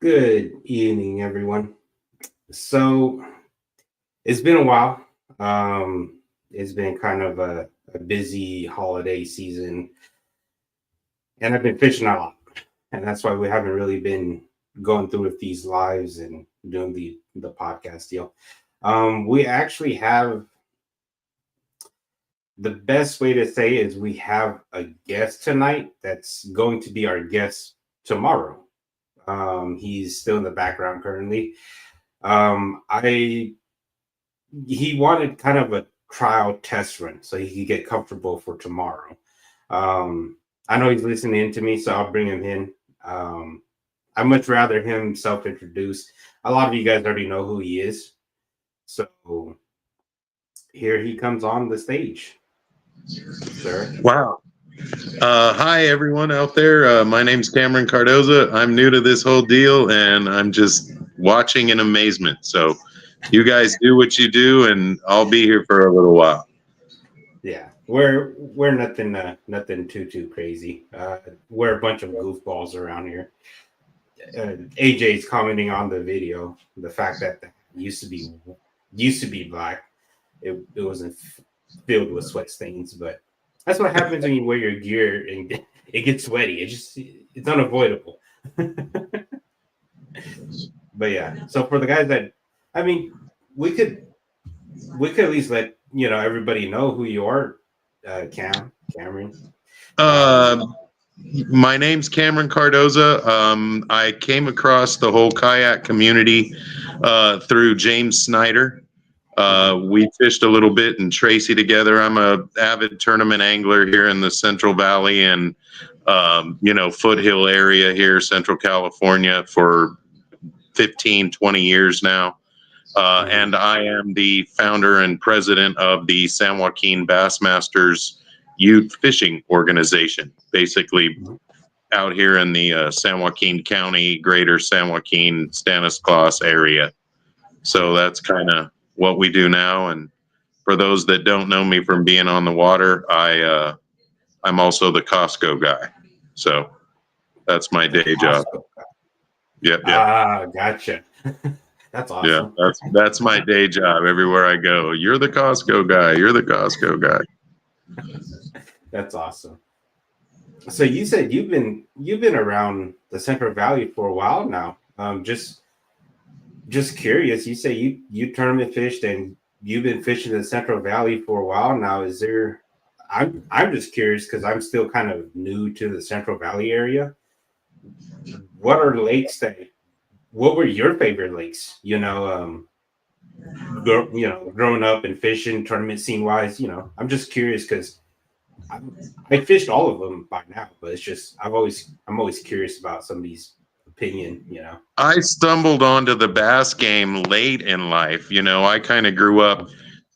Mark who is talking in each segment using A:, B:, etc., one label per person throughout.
A: Good evening, everyone. So it's been a while. It's been kind of a busy holiday season, and I've been fishing a lot, and that's why we haven't really been going through with these lives and doing the podcast deal. We actually have the best way to say is we have a guest tonight that's going to be our guest tomorrow. He's still in the background currently. I he wanted kind of a trial test run so he could get comfortable for tomorrow. I know he's listening to me, so I'll bring him in. I much rather him self-introduce. A lot of you guys already know who he is, so here he comes on the stage, sir.
B: Wow. Hi, everyone out there. My name's Cameron Cardoza. I'm new to this whole deal, and I'm just watching in amazement. So, you guys do what you do, and I'll be here for a little while.
A: Yeah, we're nothing too crazy. We're a bunch of goofballs around here. AJ's commenting on the video the fact that used to be black. It wasn't filled with sweat stains, but that's what happens when you wear your gear and it gets sweaty. It's unavoidable. But yeah, so for the guys that I mean, we could at least let everybody know who you are, Cameron.
B: Uh, my name's Cameron Cardoza. I came across the whole kayak community through James Snyder. We fished a little bit in Tracy together. I'm a avid tournament angler here in the Central Valley and foothill area here, Central California, for 15, 20 years now. And I am the founder and president of the San Joaquin Bassmasters Youth Fishing Organization, basically out here in the San Joaquin County, greater San Joaquin, Stanislaus area. So that's kind of what we do now. And for those that don't know me from being on the water, I'm also the Costco guy. So that's my day job. Yep.
A: Gotcha. That's
B: Yeah,
A: awesome.
B: that's my day job everywhere I go. You're the Costco guy. You're the Costco guy.
A: That's awesome. So you said you've been around the Central Valley for a while now. Just curious. You say you tournament fished and you've been fishing the Central Valley for a while now. Is there? I'm just curious because I'm still kind of new to the Central Valley area. What are lakes that? What were your favorite lakes? Growing up and fishing tournament scene wise. I'm just curious because I fished all of them by now, but it's just I'm always curious about somebody's opinion.
B: I stumbled onto the bass game late in life. I kind of grew up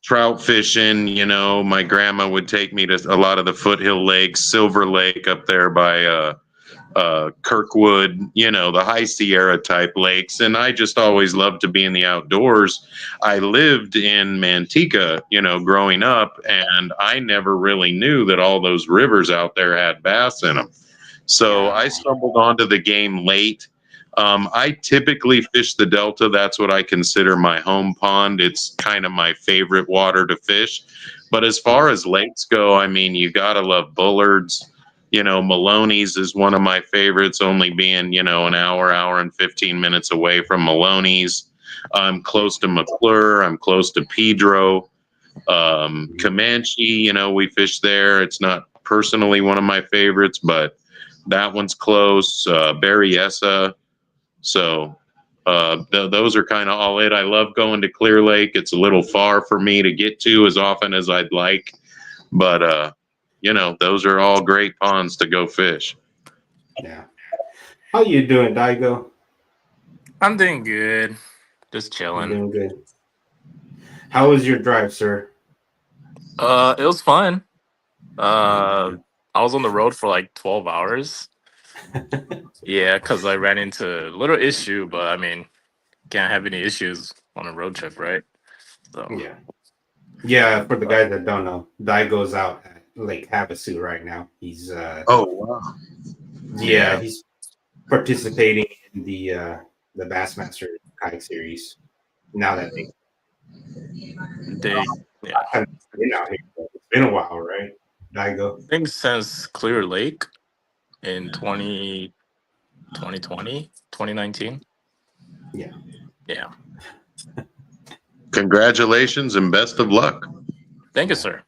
B: trout fishing. My grandma would take me to a lot of the foothill lakes, Silver Lake up there by Kirkwood, the high Sierra type lakes. And I just always loved to be in the outdoors. I lived in Manteca, growing up, and I never really knew that all those rivers out there had bass in them. So I stumbled onto the game late. I typically fish the Delta. That's what I consider my home pond. It's kind of my favorite water to fish. But as far as lakes go, I mean, you got to love Bullards. Maloney's is one of my favorites, only being, an hour and 15 minutes away from Maloney's. I'm close to McClure. I'm close to Pedro. Comanche, we fish there. It's not personally one of my favorites, but that one's close. Berryessa. So those are kind of all it. I love going to Clear Lake. It's a little far for me to get to as often as I'd like, but those are all great ponds to go fish.
A: Yeah. How you doing, Daigo?
C: I'm doing good. Just chilling.
A: Doing good. How was your drive, sir?
C: It was fun. I was on the road for like 12 hours. Yeah, because I ran into a little issue, but I mean, can't have any issues on a road trip, right? So
A: Yeah. For the guys that don't know, Daigo's out at Lake Havasu right now. He's
B: oh wow.
A: yeah, he's participating in the the Bassmaster Kayak Series. Now that
C: They, yeah,
A: kind of been out here, it's been a while, right? Daigo.
C: I think since Clear Lake in 2020, 2019.
A: Yeah.
C: Yeah.
B: Congratulations and best of luck.
C: Thank you, sir.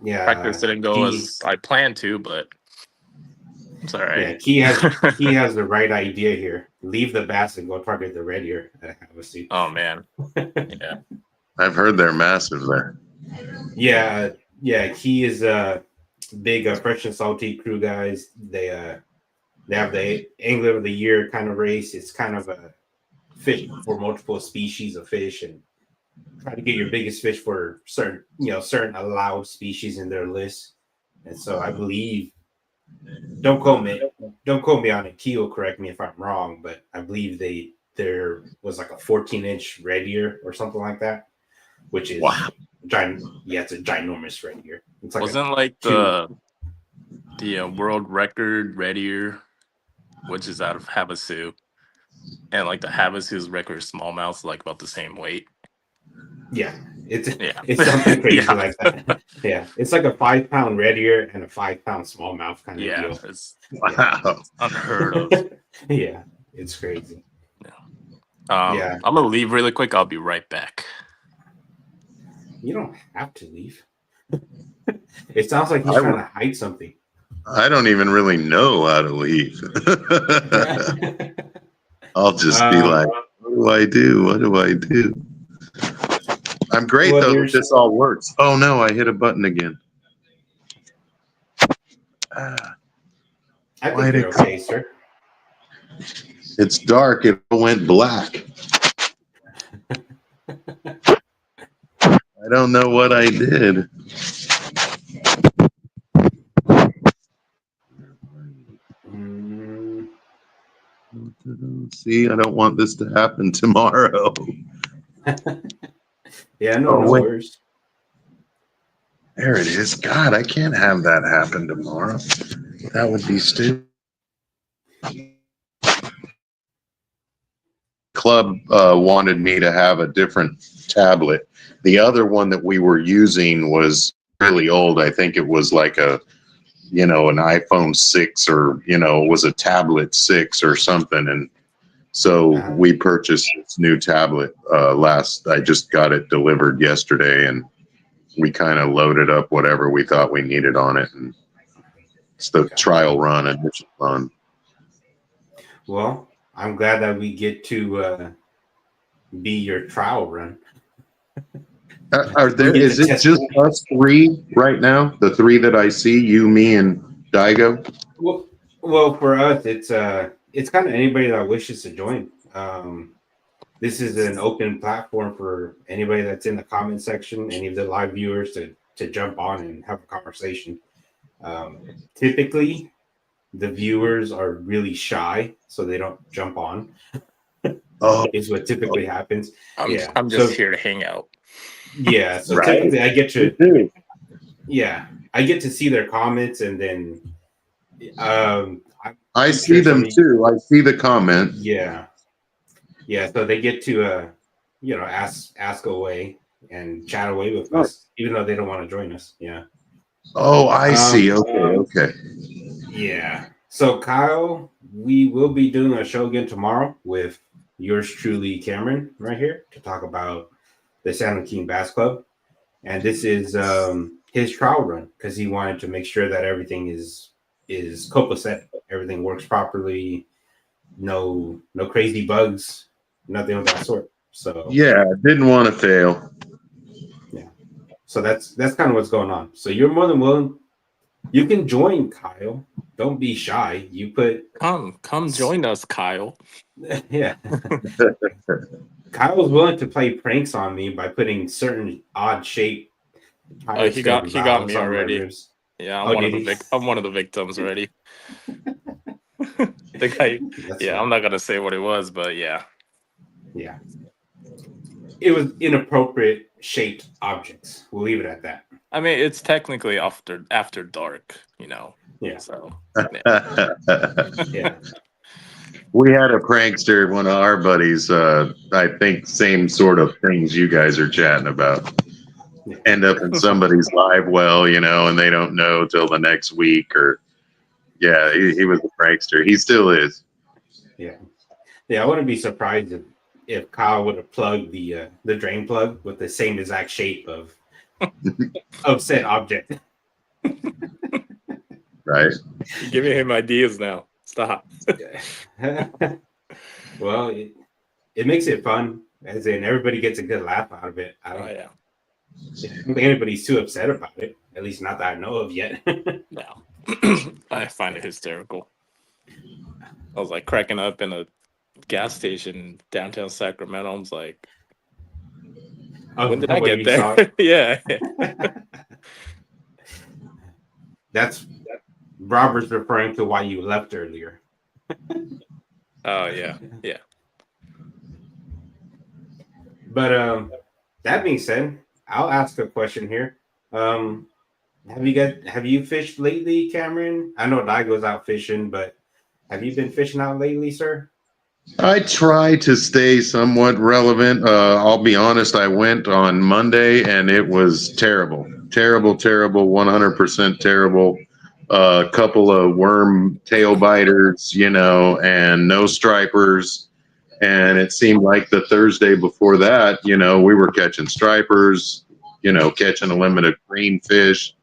A: Yeah.
C: Practice didn't go
A: Key,
C: as I planned to, but it's all
A: yeah,
C: right.
A: Key has the right idea here. Leave the bass and go target the red ear at Havasu.
C: Oh man. Yeah.
B: I've heard they're massive there.
A: Yeah, Key is big fresh and salty crew guys. They have the Angler of the Year kind of race. It's kind of a fish for multiple species of fish and try to get your biggest fish for certain allowed species in their list. And so I believe, don't quote me on it. Key will correct me if I'm wrong, but I believe there was like a 14-inch red ear or something like that, which is
B: Wow.
A: it's a ginormous red ear. It's like
C: Wasn't like the world record red ear, which is out of Havasu, and like the Havasu's record smallmouth, like about the same weight.
A: It's
C: Yeah.
A: it's something crazy
C: Yeah.
A: like that. Yeah, it's like a 5-pound red ear and a 5-pound smallmouth kind of
C: Yeah,
A: deal.
C: it's
B: Wow.
C: unheard of.
A: Yeah, it's crazy.
C: I'm gonna leave really quick. I'll be right back.
A: You don't have to leave. It sounds like he's
B: I
A: trying
B: would-
A: to hide something.
B: I don't even really know how to leave. I'll just be like, what do I do? What do I do? I'm great
A: Well,
B: though that
A: there's-
B: this all works. Oh no, I hit a button again. Ah,
A: I
B: Why
A: think you're
B: did-
A: okay, sir.
B: it's dark. It went black. I don't know what I did.
A: Mm,
B: See, I don't want this to happen tomorrow.
A: yeah, no,
B: Oh,
A: no
B: wait.
A: worries.
B: There it is. God, I can't have that happen tomorrow. That would be stupid. Club wanted me to have a different tablet. The other one that we were using was really old. I think it was like an iPhone 6 or, was a tablet 6 or something. And so
A: Uh-huh.
B: we purchased this new tablet I just got it delivered yesterday, and we kind of loaded up whatever we thought we needed on it. And it's the trial run, initial run.
A: Well, I'm glad that we get to be your trial run.
B: Is it just us three right now? The three that I see, you, me, and Daigo?
A: Well, for us, it's kind of anybody that wishes to join. This is an open platform for anybody that's in the comment section, any of the live viewers to jump on and have a conversation. Typically, the viewers are really shy, so they don't jump on.
B: Oh,
A: Is what typically happens. Yeah.
C: I'm just
A: So-
C: here to hang out.
A: Yeah, so
B: Right.
A: typically I get to
B: dude.
A: I get to see their comments, and then
B: I see them too. I see the comment.
A: yeah, so they get to ask away and chat away with us, even though they don't want to join us. Yeah.
B: Oh, I see. Okay.
A: Yeah. So Kyle, we will be doing a show again tomorrow with yours truly, Cameron, right here to talk about the San Joaquin Bass Club. And this is his trial run because he wanted to make sure that everything is copacetic, everything works properly, no crazy bugs, nothing of that sort. So
B: Yeah, didn't want to fail.
A: so that's kind of what's going on. So you're more than willing. You can join, Kyle. Don't be shy. You put
C: Come join us, Kyle.
A: yeah. Kyle's willing to play pranks on me by putting certain odd shape.
C: He got me already. Yeah,
A: Oh, did he?
C: I'm one of the victims already. The guy. Yeah, I'm not gonna say what it was, but yeah.
A: Yeah. It was inappropriate shaped objects. We'll leave it at that.
C: I mean, it's technically after dark,
A: Yeah.
C: So
A: Yeah.
B: We had a prankster, one of our buddies, I think same sort of things you guys are chatting about. End up in somebody's live well, and they don't know till the next week or yeah, he was a prankster. He still is.
A: Yeah. Yeah, I wouldn't be surprised if Kyle would have plugged the drain plug with the same exact shape of said object.
B: Right.
C: You're giving him ideas now. Stop.
A: Well, it makes it fun, as in everybody gets a good laugh out of it. I
C: Oh
A: don't
C: yeah.
A: think anybody's too upset about it, at least not that I know of yet.
C: No. I find it hysterical. I was like cracking up in a gas station downtown Sacramento. I was like, when did I
A: When
C: get
A: you
C: there?
A: saw it.
C: Yeah.
A: That's Robert's referring to why you left earlier.
C: Oh yeah. Yeah.
A: But that being said, I'll ask a question here. Have you fished lately, Cameron? I know Daigo's out fishing, but have you been fishing out lately, sir?
B: I try to stay somewhat relevant. I'll be honest, I went on Monday and it was terrible. Terrible, terrible, 100% terrible. A couple of worm tail biters, and no stripers. And it seemed like the Thursday before that, we were catching stripers, catching a limited green fish.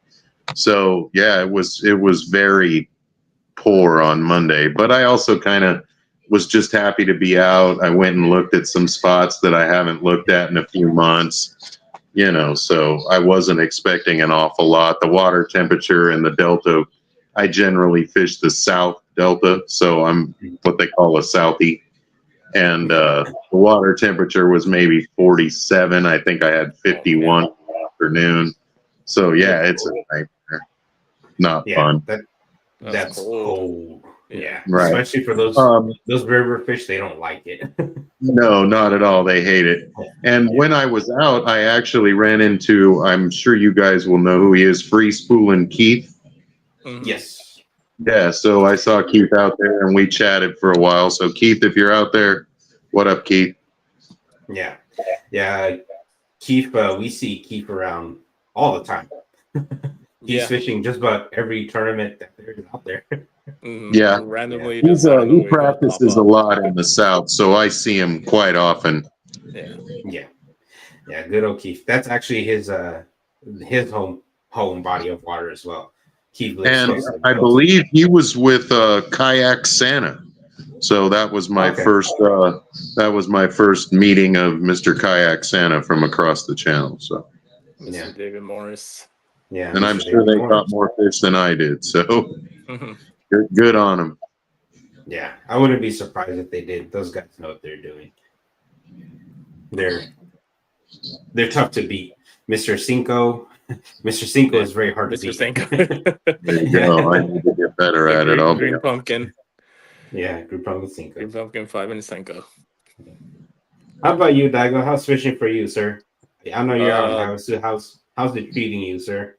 B: So yeah, it was very poor on Monday. But I also kind of was just happy to be out. I went and looked at some spots that I haven't looked at in a few months, so I wasn't expecting an awful lot. The water temperature in the Delta, I generally fish the South Delta, so I'm what they call a Southie. And the water temperature was maybe 47. I think I had 51 in the afternoon. So yeah, it's a nightmare. Not fun.
A: That's cold. Yeah,
B: Right.
A: Especially for those river fish, they don't like it.
B: No, not at all. They hate it. And when I was out, I actually ran into, I'm sure you guys will know who he is, Free Spoolin' Keith.
C: Mhm.
A: Yes.
B: Yeah, so I saw Keith out there and we chatted for a while. So Keith, if you're out there, what up, Keith?
A: Yeah. Yeah. Keith, we see Keith around all the time. He's
C: Yeah.
A: fishing just about every tournament that there is out there.
C: Mhm.
B: Yeah.
C: Randomly.
B: He
C: just out of nowhere, he'll
B: practices
C: pop
B: a
C: up.
B: lot in the South, so I see him quite often.
C: Yeah.
A: Yeah. Good old Keith. That's actually his home body of water as well. Keith lives
B: And
A: close to
B: I
A: Delta.
B: believe he was with Kayak Santa. So that was my
A: Okay.
B: first meeting of Mr. Kayak Santa from across the channel. So
C: Mr.
A: Yeah.
C: David Morris.
A: Yeah.
B: and I'm
A: Mr.
B: sure
A: David
B: they
A: Morris.
B: caught more fish than I did. So
C: Mhm.
B: good on them.
A: Yeah. I wouldn't be surprised if they did. Those guys know what they're doing. They're tough to beat. Mr. Cinco. Mr. Cinco is very hard to
C: Mr.
A: beat.
C: Cinco.
B: There you go. I need to get better at it. I'll be
C: Green
B: honest.
C: Pumpkin.
A: Yeah, Group Pumpkin Cinco.
C: Green Pumpkin 5 and Cinco.
A: How about you, Daigo? How's fishing for you, sir? I know you're out in
C: Uh,
A: house. So how's it treating you, sir?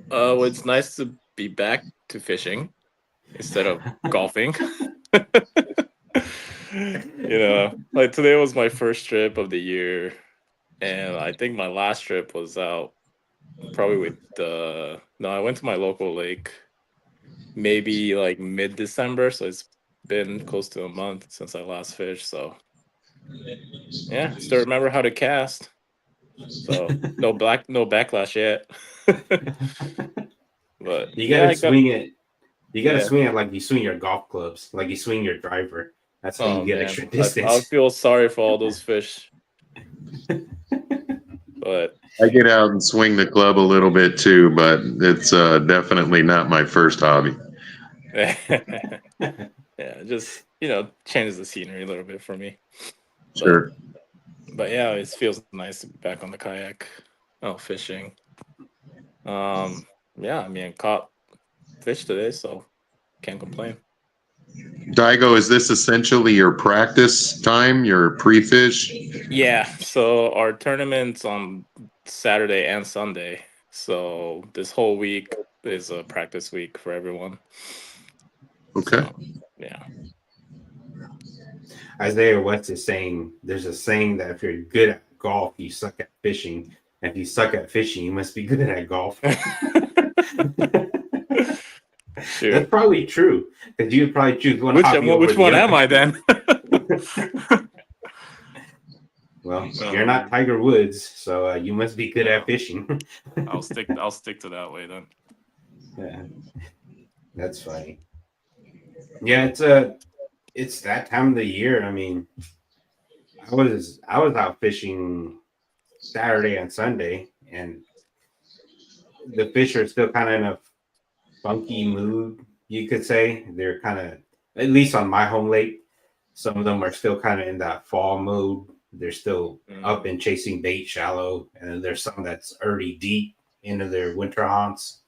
C: Well, it's nice to be back to fishing instead of golfing. Like today was my first trip of the year, and I think my last trip was out probably with no, I went to my local lake maybe like mid-December, so it's been close to a month since I last fished. So yeah, still remember how to cast. So no backlash yet. But
A: You
C: yeah,
A: gotta
C: I got.
A: swing it. You gotta
C: Yeah.
A: swing it like you swing your golf clubs, like you swing your driver. That's how
C: Oh
A: you get
C: man,
A: extra
C: I
A: distance.
C: feel sorry for all those fish. But
B: I get out and swing the club a little bit too, but it's definitely not my first hobby.
C: yeah, just changes the scenery a little bit for me.
B: Sure.
C: But yeah, it feels nice to be back on the kayak, fishing. Yeah, I mean, caught fish today, so can't complain.
B: Daigo, is this essentially your practice time, your pre-fish?
C: Yeah, so our tournament's on Saturday and Sunday, so this whole week is a practice week for everyone.
B: Okay.
C: So, yeah.
A: Isaiah West is saying there's a saying that if you're good at golf, you suck at fishing. And if you suck at fishing, you must be good at golf.
C: Sure.
A: That's probably true because you'd probably choose one hobby over
C: Which
A: the
C: one
A: other.
C: am I then?
A: Well, you're not Tiger Woods, so you must be good at fishing.
C: I'll stick to that way then.
A: Yeah, that's funny. Yeah, it's that time of the year. I mean, I was out fishing Saturday and Sunday, and the fish are still kind of in a funky mood, you could say. They're kind of, at least on my home lake, some of them are still kind of in that fall mode. They're still up and chasing bait shallow, and then there's some that's already deep into their winter haunts.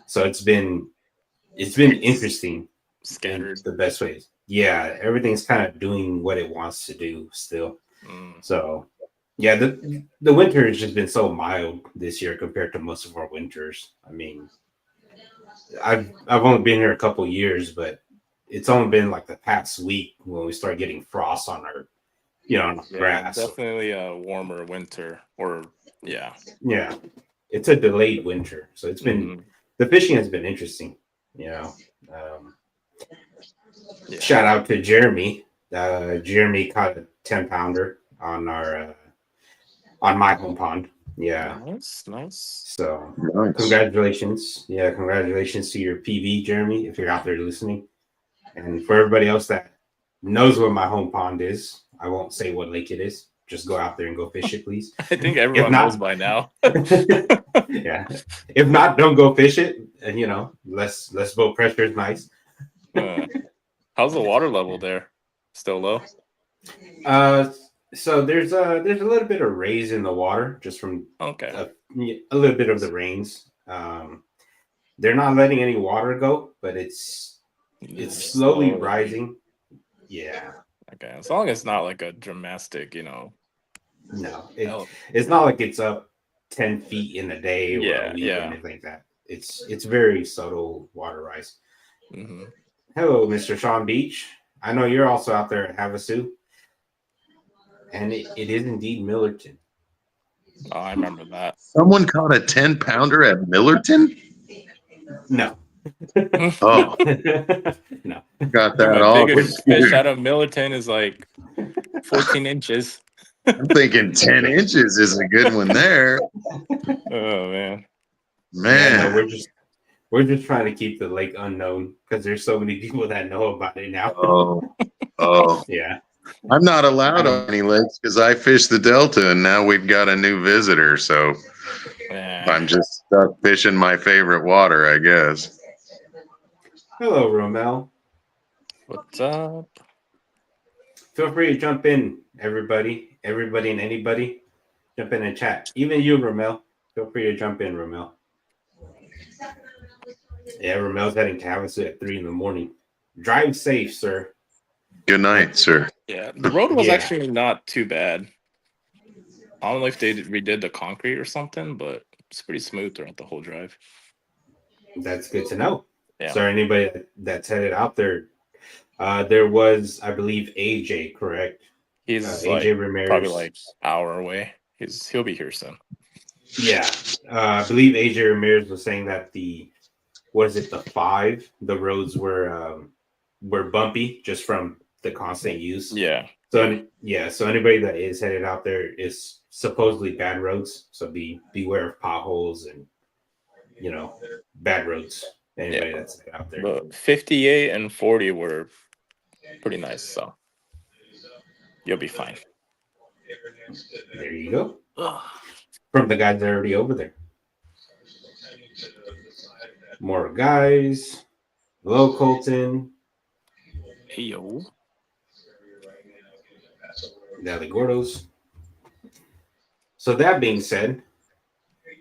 A: So it's been interesting.
C: Scattered.
A: The best ways. Yeah, everything's kind of doing what it wants to do still. So yeah, the winter has just been so mild this year compared to most of our winters. I mean, I've only been here a couple years, but it's only been like the past week when we start getting frost on our, on the grass.
C: Definitely a warmer winter, or yeah,
A: it's a delayed winter, so it's been the fishing has been interesting. Shout out to Jeremy. Jeremy caught a 10-pounder on our on my home pond. Yeah,
C: nice.
A: So congratulations. Yeah, congratulations to your PB, Jeremy, if you're out there listening. And for everybody else that knows what my home pond is, I won't say what lake it is. Just go out there and go fish it, please.
C: I think everyone knows by now.
A: Yeah. If not, don't go fish it. And less boat pressure is nice.
C: How's the water level there? Still low?
A: So there's a little bit of raise in the water just from a little bit of the rains. They're not letting any water go, but it's slowly rising. Yeah. Okay.
C: As long as it's not like a dramatic,
A: No, it's not like it's up 10 feet in a day or a week or anything like that. It's very subtle water rise. Mm-hmm. Hello, Mr. Sean Beach. I know you're also out there at Havasu. And it is indeed Millerton.
C: Oh, I remember that.
B: Someone caught a 10-pounder at Millerton?
A: No.
B: Oh.
A: No.
B: Got that all.
C: Biggest fish out of Millerton is like 14 inches.
B: I'm thinking 10 inches is a good one there.
C: Oh, man.
B: Man.
A: Yeah, no, we're just trying to keep the lake unknown because there's so many people that know about it now.
B: Oh.
A: Yeah.
B: I'm not allowed on any lakes because I fish the Delta, and now we've got a new visitor. So I'm just stuck fishing my favorite water, I guess.
A: Hello, Romel.
C: What's up?
A: Feel free to jump in, everybody and anybody. Jump in and chat. Even you, Romel. Feel free to jump in, Romel. Yeah, Romel's heading to Havasu at 3 a.m. Drive safe, sir.
B: Good night, sir.
C: Yeah, the road was actually not too bad. I don't know if they redid the concrete or something, but it's pretty smooth throughout the whole drive.
A: That's good to know.
C: Yeah.
A: So anybody that's headed out there, there was, I believe, AJ, correct?
C: He's
A: AJ Ramirez.
C: Probably like an hour away. He'll be here soon.
A: Yeah, I believe AJ Ramirez was saying that the 5, the roads were bumpy just from the constant use.
C: Yeah.
A: So anybody that is headed out there is supposedly bad roads. So beware of potholes and bad roads. Anybody that's out there.
C: But 58 and 40 were pretty nice, so you'll be fine.
A: There you go. From the guys that are already over there. More guys. Hello, Colton.
C: Hey, yo.
A: Nelly Gordos. So that being said,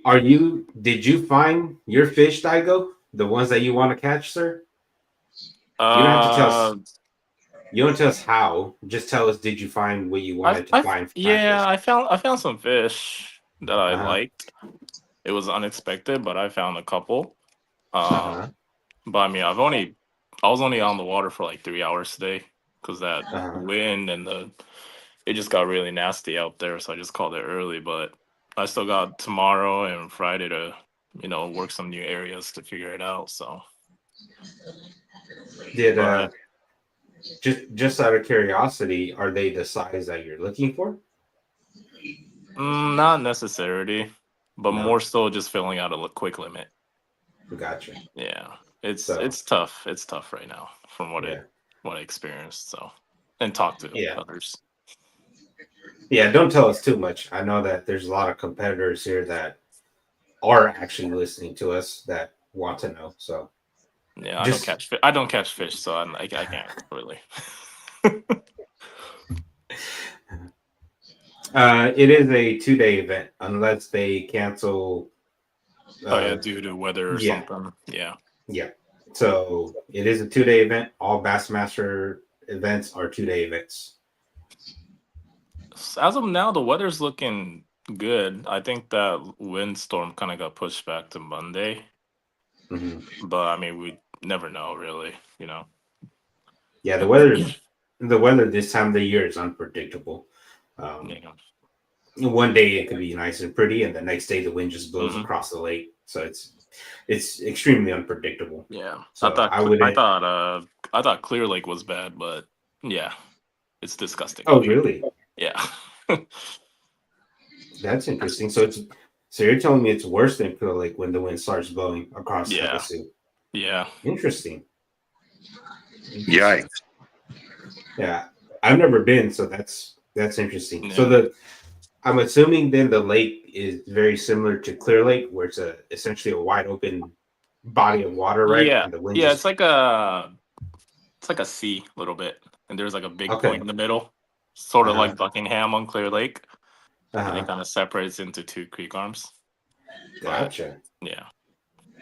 A: did you find your fish, Daigo? The ones that you want to catch, sir? You don't have to tell us. You don't tell us how. Just tell us, did you find what you wanted to find?
C: Yeah, I found some fish that I liked. It was unexpected, but I found a couple. But I mean, I was only on the water for like 3 hours today because that
A: Uh-huh.
C: wind and it just got really nasty out there. So I just called it early, but I still got tomorrow and Friday to work some new areas to figure it out. So,
A: Did
C: but
A: just out of curiosity, are they the size that you're looking for?
C: not necessarily, but
A: No.
C: more so just filling out a quick limit.
A: Gotcha.
C: Yeah, it's
A: So
C: it's tough. It's tough right now from
A: yeah,
C: what I experienced. So, and talk to
A: yeah,
C: others.
A: yeah. Don't tell us too much. I know that there's a lot of competitors here that are actually listening to us that want to know. So
C: Yeah,
A: just
C: I don't catch fish, so I can't really.
A: it is a 2-day event unless they cancel.
C: Oh yeah, due to weather or
A: Yeah,
C: something. Yeah.
A: yeah. So it is a 2-day event. All Bassmaster events are 2-day events.
C: As of now, the weather's looking good. I think that windstorm kind of got pushed back to Monday,
A: Mhm.
C: but I mean, we never know, really.
A: Yeah, the weather this time of the year is unpredictable. Um,
C: Yeah.
A: one day it could be nice and pretty, and the next day the wind just blows
C: Hmm.
A: across the lake. So it's extremely unpredictable.
C: Yeah. I
A: So
C: thought
A: I
C: I
A: wouldn't.
C: thought I thought Clear Lake was bad, but yeah, it's disgusting
A: Oh,
C: out here.
A: really?
C: Yeah.
A: That's interesting. So you're telling me it's worse than Clear Lake when the wind starts blowing across
C: Yeah.
A: Havasu.
C: Yeah.
A: Interesting.
B: Yikes.
A: Yeah, I've never been, so that's interesting. So
C: Yeah.
A: I'm assuming then the lake is very similar to Clear Lake, where it's essentially a wide open body of water, right?
C: Yeah.
A: And the wind
C: Yeah.
A: just
C: It's like a C a little bit, and there's like a big point
A: okay.
C: in the middle, sort of
A: Uh-huh.
C: like Buckingham on Clear Lake, and it
A: Uh-huh.
C: kind of separates into two creek arms. But
A: Gotcha.
C: yeah,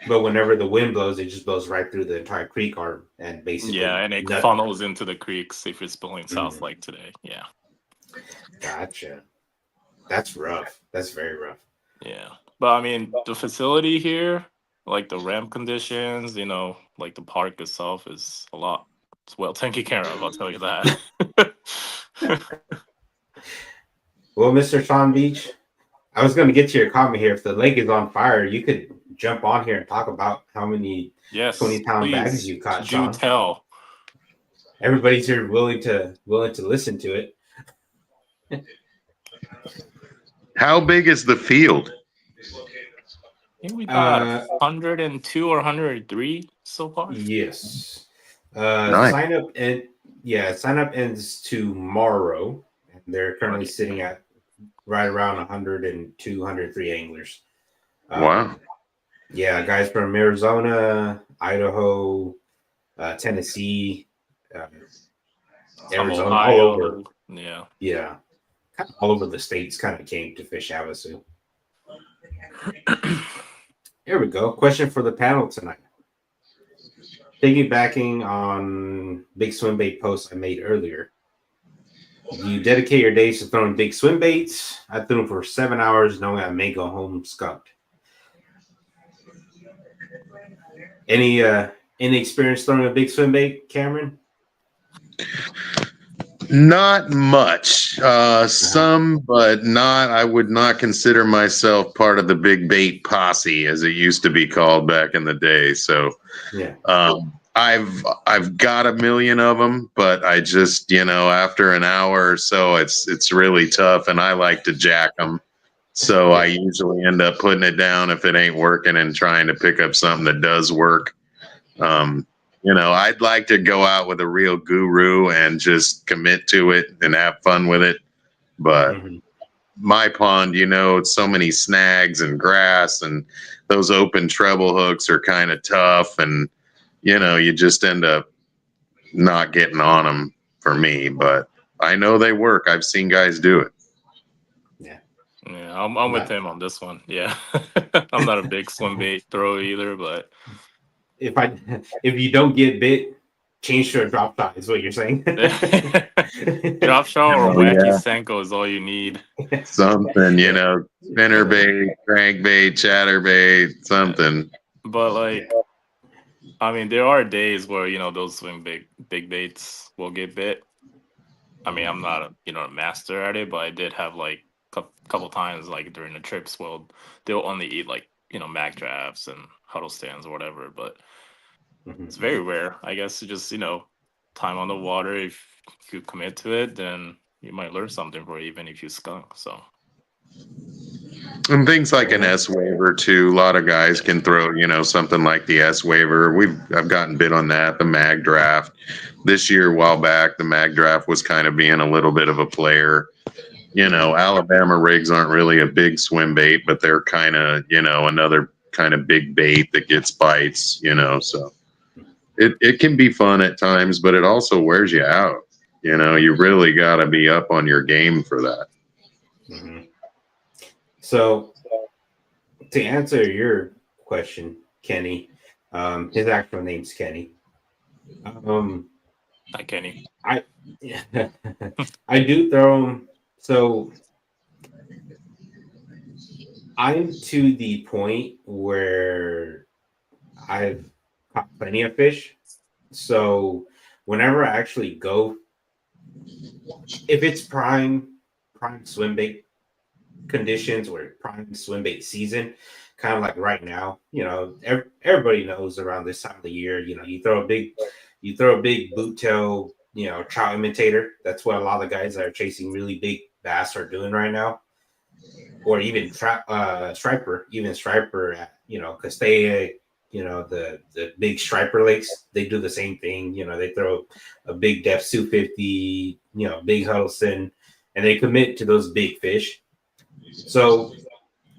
A: But whenever the wind blows, it just blows right through the entire creek arm and
C: yeah,
A: basically
C: and it
A: nothing.
C: funnels into the creeks if it's blowing south like today. Yeah,
A: Gotcha. That's rough. That's very rough.
C: yeah. But I mean, the facility here, like the ramp conditions, like the park itself is a lot. It's well taken care of. I'll tell you that.
A: Well, Mr. Sean Beach, I was going to get to your comment here. If the lake is on fire, you could jump on here and talk about how many
C: Yes,
A: 20-pound bags
C: please
A: you caught,
C: do
A: Sean.
C: tell.
A: Everybody's here willing to listen to it.
B: How big is the field?
C: I think we got 102 or 103 so far.
A: Yes.
B: Nice.
A: Sign up ends tomorrow. And they're currently
C: Right.
A: sitting at right around 102, 103 anglers.
B: Wow.
A: Yeah, guys from Arizona, Idaho, Tennessee,
C: Some
A: Arizona, all over.
C: Ohio. Yeah.
A: Yeah, all over the states kind of came to fish Havasu. Here we go. Question for the panel tonight. Piggybacking on big swim bait posts I made earlier. You dedicate your days to throwing big swim baits. I threw them for 7 hours, knowing I may go home skunked. Any experience throwing a big swim bait, Cameron?
B: Not much. Some, but not. I would not consider myself part of the big bait posse, as it used to be called back in the day. So,
A: Yeah.
B: I've got a million of them, but I just, after an hour or so, it's really tough, and I like to jack them. So I usually end up putting it down if it ain't working and trying to pick up something that does work. I'd like to go out with a real guru and just commit to it and have fun with it. But my pond, it's so many snags and grass, and those open treble hooks are kind of tough. And, you just end up not getting on them for me. But I know they work. I've seen guys do it.
C: Yeah, I'm with him on this one. Yeah. I'm not a big swim bait thrower either, but
A: if you don't get bit, change to a drop shot is what you're saying.
C: drop shot or
B: Oh,
C: wacky
B: yeah.
C: Senko is all you need.
B: Something, spinner bait, crankbait, chatterbait, something.
C: But I mean, there are days where those big baits will get bit. I mean, I'm not a master at it, but I did have like couple times like during the trips where they'll only eat like mag drafts and huddle stands or whatever. But
A: Mhm.
C: it's very rare. I guess to just time on the water. If you commit to it, then you might learn something for it, even if you skunk. So
B: And things like
A: Fair
B: an
A: enough.
B: S waiver too. A lot of guys can throw, something like the S waiver. I've gotten bit on that. The mag draft this year, a while back, the mag draft was kind of being a little bit of a player. Alabama rigs aren't really a big swim bait, but they're kind of, another kind of big bait that gets bites. So it can be fun at times, but it also wears you out. You really got to be up on your game for that.
A: Hmm. So to answer your question, Kenny, his actual name's Kenny.
C: hi, Kenny.
A: I I do throw them. So I'm to the point where I've caught plenty of fish. So whenever I actually go, if it's prime swim bait conditions or prime swim bait season, kind of like right now, everybody knows around this time of the year, you throw a big boot tail, trout imitator. That's what a lot of the guys that are chasing really big bass are doing right now. Or even striper, even striper at Castella, the big striper lakes, they do the same thing. They throw a big depth 250, big Huddleston, and they commit to those big fish. So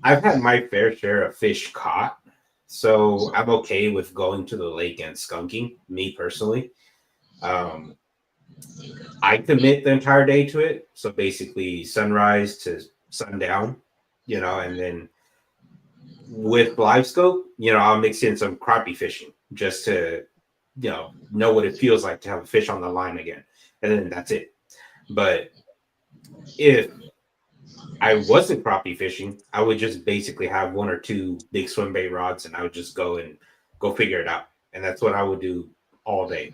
A: I've had my fair share of fish caught. So I'm okay with going to the lake and skunking, me personally. Um, I commit the entire day to it. So basically sunrise to sundown, and then with live scope, I'll mix in some crappie fishing just to, know what it feels like to have a fish on the line again. And then that's it. But if I wasn't crappie fishing, I would just basically have one or two big swim bait rods and I would just go figure it out. And that's what I would do all day.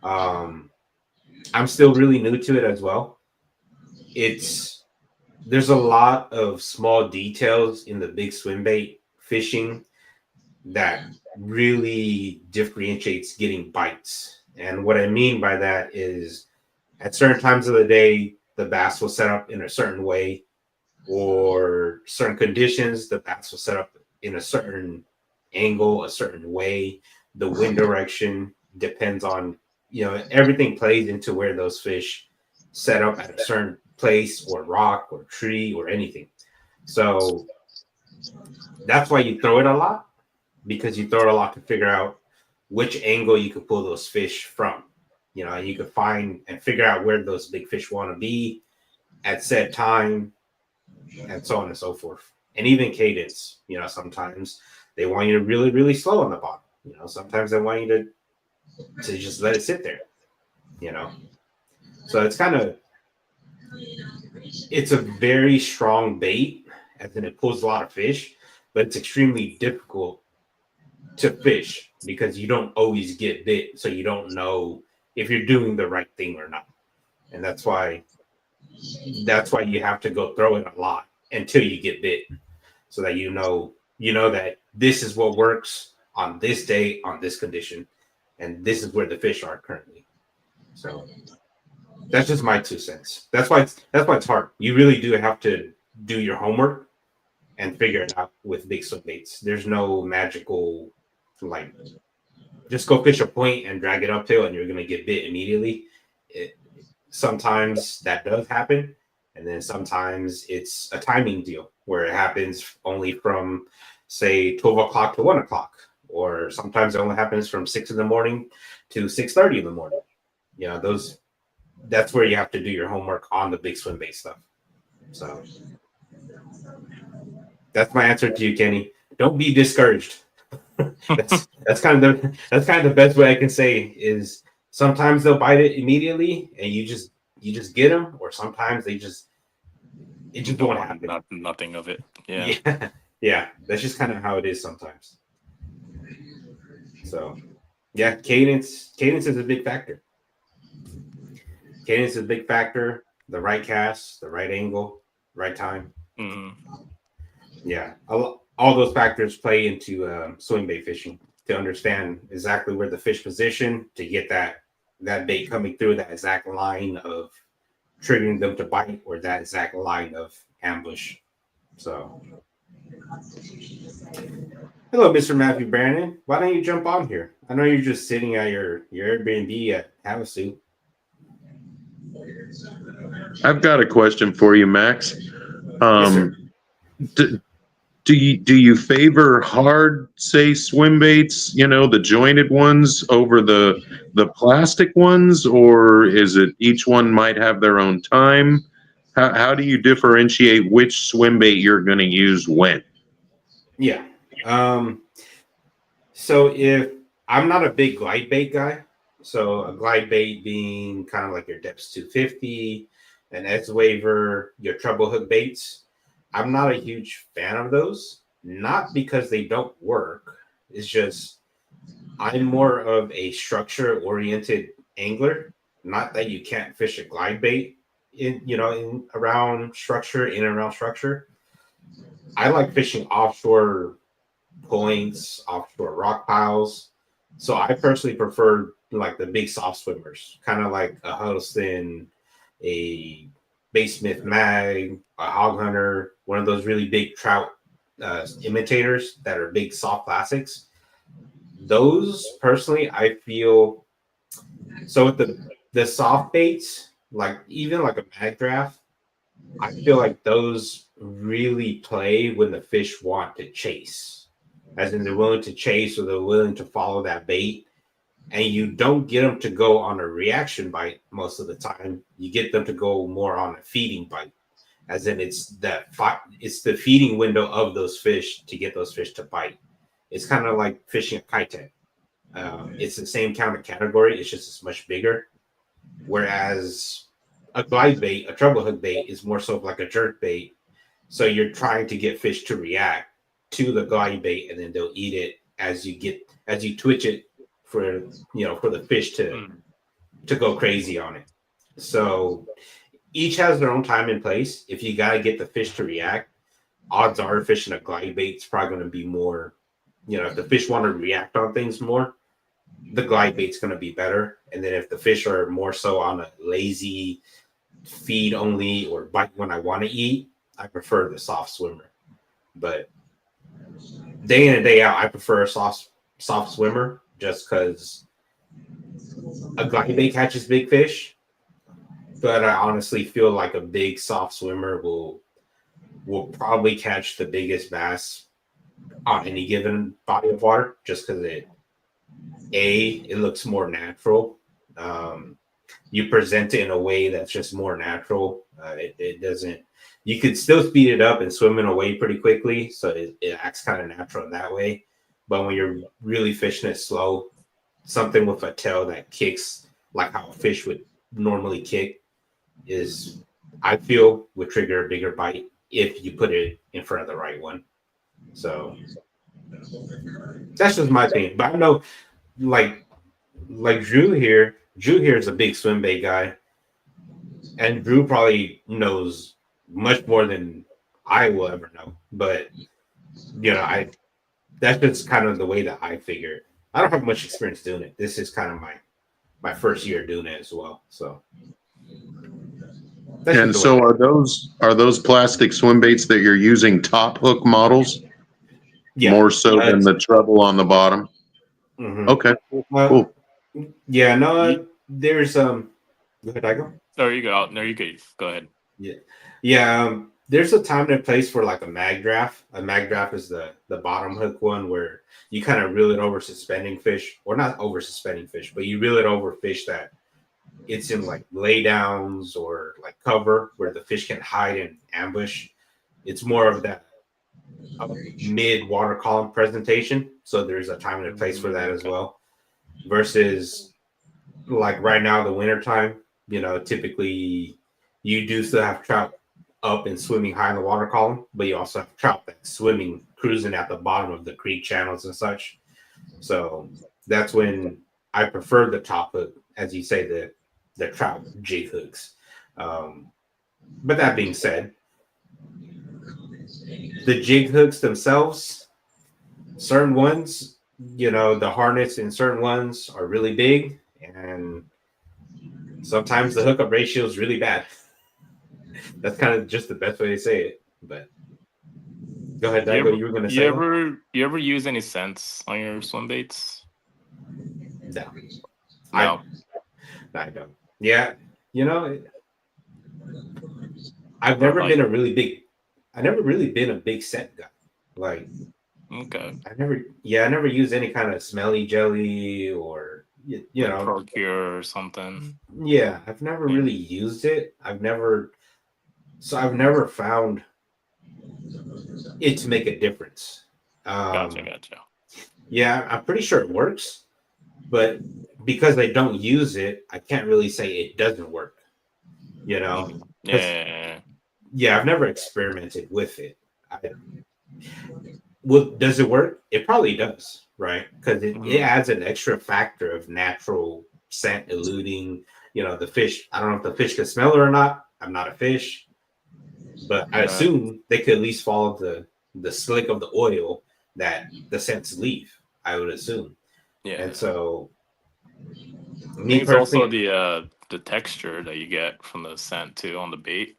A: I'm still really new to it as well. There's a lot of small details in the big swim bait fishing that really differentiates getting bites. And what I mean by that is at certain times of the day, the bass will set up in a certain way, or certain conditions, the bass will set up in a certain angle, a certain way. The wind direction depends on, everything plays into where those fish set up at a certain place or rock or tree or anything. So that's why you throw it a lot, because you throw it a lot to figure out which angle you could pull those fish from. And you could find and figure out where those big fish want to be at said time, and so on and so forth. And even cadence, sometimes they want you to really, really slow on the bottom. Sometimes they want you to just let it sit there. So it's a very strong bait, as in it pulls a lot of fish, but it's extremely difficult to fish because you don't always get bit, so you don't know if you're doing the right thing or not. And that's why you have to go throw it a lot until you get bit, so that that this is what works on this day on this condition, and this is where the fish are currently. So that's just my 2 cents. That's why it's hard. You really do have to do your homework and figure it out with big swim baits. There's no magical, like, just go fish a point and drag it uptail and you're gonna get bit immediately. Sometimes that does happen, and then sometimes it's a timing deal where it happens only from, say, 12 o'clock to 1 o'clock, or sometimes it only happens from 6 in the morning to 6:30 in the morning. Those That's where you have to do your homework on the big swim bait stuff. So that's my answer to you, Kenny. Don't be discouraged. that's kind of the best way I can say is sometimes they'll bite it immediately and you just get them, or sometimes it just won't happen.
C: Nothing of it. Yeah.
A: Yeah. That's just kind of how it is sometimes. So yeah, cadence is a big factor. Cadence is a big factor. The right cast, the right angle, right time.
C: Mhm.
A: Yeah, all those factors play into swim bait fishing to understand exactly where the fish position to get that bait coming through that exact line of triggering them to bite or that exact line of ambush. So, hello, Mr. Matthew Brandon. Why don't you jump on here? I know you're just sitting at your Airbnb at Havasu.
B: I've got a question for you, Max.
A: Yes, sir.
B: Do you favor hard, say, swim baits, the jointed ones over the plastic ones, or is it each one might have their own time? How do you differentiate which swim bait you're going to use when?
A: Yeah. So if I'm not a big glide bait guy, so a glide bait being kind of like your Depths 250, an X Waver, your treble hook baits, I'm not a huge fan of those. Not because they don't work. It's just I'm more of a structure oriented angler. Not that you can't fish a glide bait in around structure, in and around structure. I like fishing offshore points, offshore rock piles. So I personally prefer like the big soft swimmers, kind of like a Huddleston, a Basemith Mag, a Hog Hunter, one of those really big trout imitators that are big soft plastics. Those personally, I feel so with the soft baits, like even like a mag draft, I feel like those really play when the fish want to chase, as in they're willing to chase or they're willing to follow that bait. And you don't get them to go on a reaction bite most of the time. You get them to go more on a feeding bite, as in it's the feeding window of those fish to get those fish to bite. It's kind of like fishing a kite. It's the same kind of category. It's just it's much bigger. Whereas a glide bait, a treble hook bait, is more so like a jerk bait. So you're trying to get fish to react to the glide bait, and then they'll eat it as you twitch it for the fish to go crazy on it. So each has their own time and place. If you got to get the fish to react, odds are fishing a glide bait is probably going to be more. If the fish want to react on things more, the glide bait's going to be better. And then if the fish are more so on a lazy feed only or bite when I want to eat, I prefer the soft swimmer. But day in and day out, I prefer a soft swimmer just because a glide bait catches big fish. But I honestly feel like a big soft swimmer will probably catch the biggest bass on any given body of water just because it looks more natural. You present it in a way that's just more natural. It doesn't. You could still speed it up and swim it away pretty quickly, so it acts kind of natural in that way. But when you're really fishing it slow, something with a tail that kicks like how a fish would normally kick is, I feel, would trigger a bigger bite if you put it in front of the right one. So that's just my opinion. But I know, like Drew here. Drew here is a big swim bait guy, and Drew probably knows much more than I will ever know. But I that's just kind of the way that I figure it. I don't have much experience doing it. This is kind of my first year doing it as well. So
B: And so are those plastic swim baits that you're using top hook models?
A: Yeah,
B: more so than the treble on the bottom.
A: Mm-hmm.
B: Okay,
A: cool. Yeah, no, there's go ahead, I go.
C: No, you go. No, you could go ahead.
A: Yeah. There's a time and a place for like a mag draft. A mag draft is the bottom hook one where you kind of reel it over suspending fish, or not over suspending fish, but you reel it over fish that it's in like laydowns or like cover where the fish can hide and ambush. It's more of that mid water column presentation. So there's a time and a place for that as well. Versus like right now, the winter time, typically you do still have trout up and swimming high in the water column, but you also have trout that's swimming, cruising at the bottom of the creek channels and such. So that's when I prefer the top hook, as you say, the trout jig hooks. But that being said, the jig hooks themselves, certain ones, the harness in certain ones are really big, and sometimes the hookup ratio is really bad. That's kind of just the best way to say it. But go ahead, Dago. You were going to say
C: you ever use any scents on your swim baits?
A: no.
C: No.
A: I don't. Yeah, I've never been a really big. I never really been a big scent guy. Like,
C: okay.
A: I never used any kind of smelly jelly or
C: Procure or something.
A: Yeah, I've never really used it. I've never found it to make a difference.
C: Gotcha.
A: Yeah, I'm pretty sure it works, but because I don't use it, I can't really say it doesn't work.
C: Yeah.
A: Yeah, I've never experimented with it. Does it work? It probably does, right? Because it adds an extra factor of natural scent eluding, the fish. I don't know if the fish can smell it or not. I'm not a fish, but I assume they could at least follow the slick of the oil that the scents leave. I would assume.
C: Yeah.
A: And so,
C: I think it's also the texture that you get from the scent too on the bait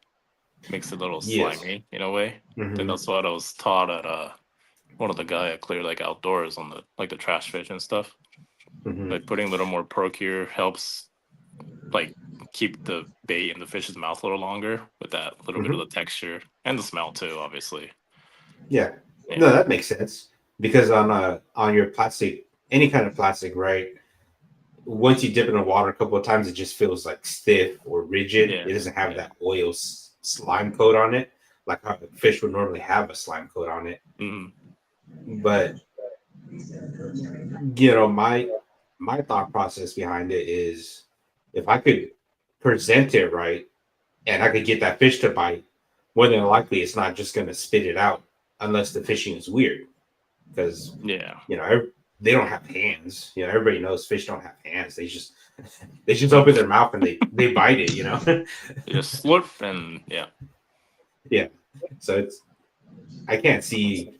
C: makes it a little slimy in a way.
A: Mm-hmm.
C: And that's what I was taught at one of the guy at Clear Lake Outdoors on the trash fish and stuff.
A: Mm-hmm.
C: Like putting a little more Procure helps like keep the bait in the fish's mouth a little longer with that little bit of the texture and the smell too, obviously.
A: Yeah. No, that makes sense. Because on your plastic, any kind of plastic, right? Once you dip in the water a couple of times, it just feels like stiff or rigid. It doesn't have that oil slime coat on it, like how the fish would normally have a slime coat on it.
C: Mm-hmm.
A: But my thought process behind it is, if I could present it right and I could get that fish to bite, more than likely it's not just going to spit it out unless the fishing is weird. Because they don't have hands. Everybody knows fish don't have hands. They just open their mouth and they bite it.
C: They just slurp and
A: yeah. So I can't see.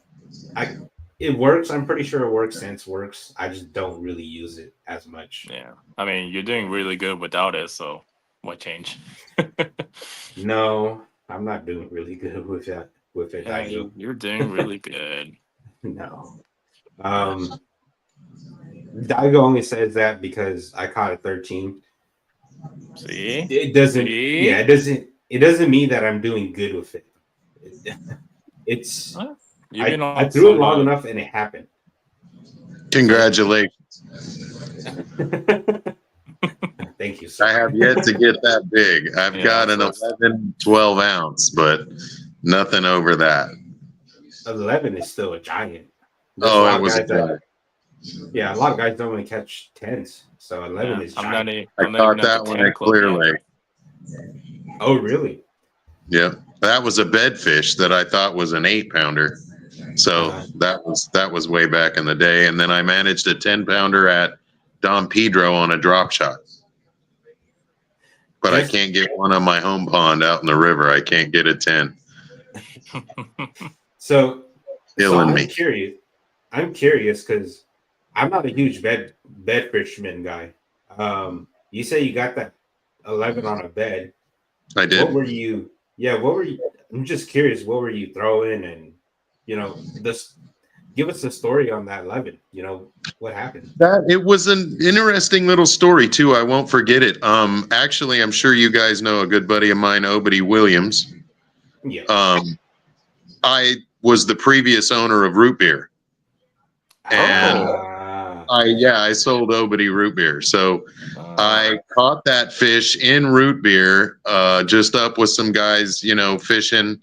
A: It works. I'm pretty sure it works. Sense works. I just don't really use it as much.
C: Yeah. I mean, you're doing really good without it, so what change?
A: No, I'm not doing really good with that. With it,
C: Daigo. You're doing really good.
A: No. Daigo only says that because I caught a 13.
C: See?
A: It doesn't.
C: See?
A: Yeah, it doesn't mean that I'm doing good with it. It's. I threw it long enough and it happened.
B: Congratulations.
A: Thank you, sir.
B: I have yet to get that big. I've got an 11, 12 ounce, but nothing over that.
A: 11 is still a giant.
B: It was a giant.
A: Yeah, a lot of guys don't want to catch 10s, so 11 is giant.
B: I caught that one at Clear Lake.
A: Oh, really?
B: Yep. That was a bedfish that I thought was an 8-pounder. So that was way back in the day. And then I managed a 10-pounder at Don Pedro on a drop shot. But I can't get one on my home pond out in the river. I can't get a 10.
A: So
B: killing me.
A: I'm curious because I'm not a huge bed fisherman guy. You say you got that 11 on a bed.
B: I did.
A: What were you? I'm just curious. What were you throwing? And give us a story on that 11. What happened?
B: It was an interesting little story too. I won't forget it. Actually, I'm sure you guys know a good buddy of mine, Obedy Williams.
A: Yeah.
B: I was the previous owner of Root Beer, and I sold Obedy Root Beer. So I caught that fish in Root Beer, just up with some guys, fishing,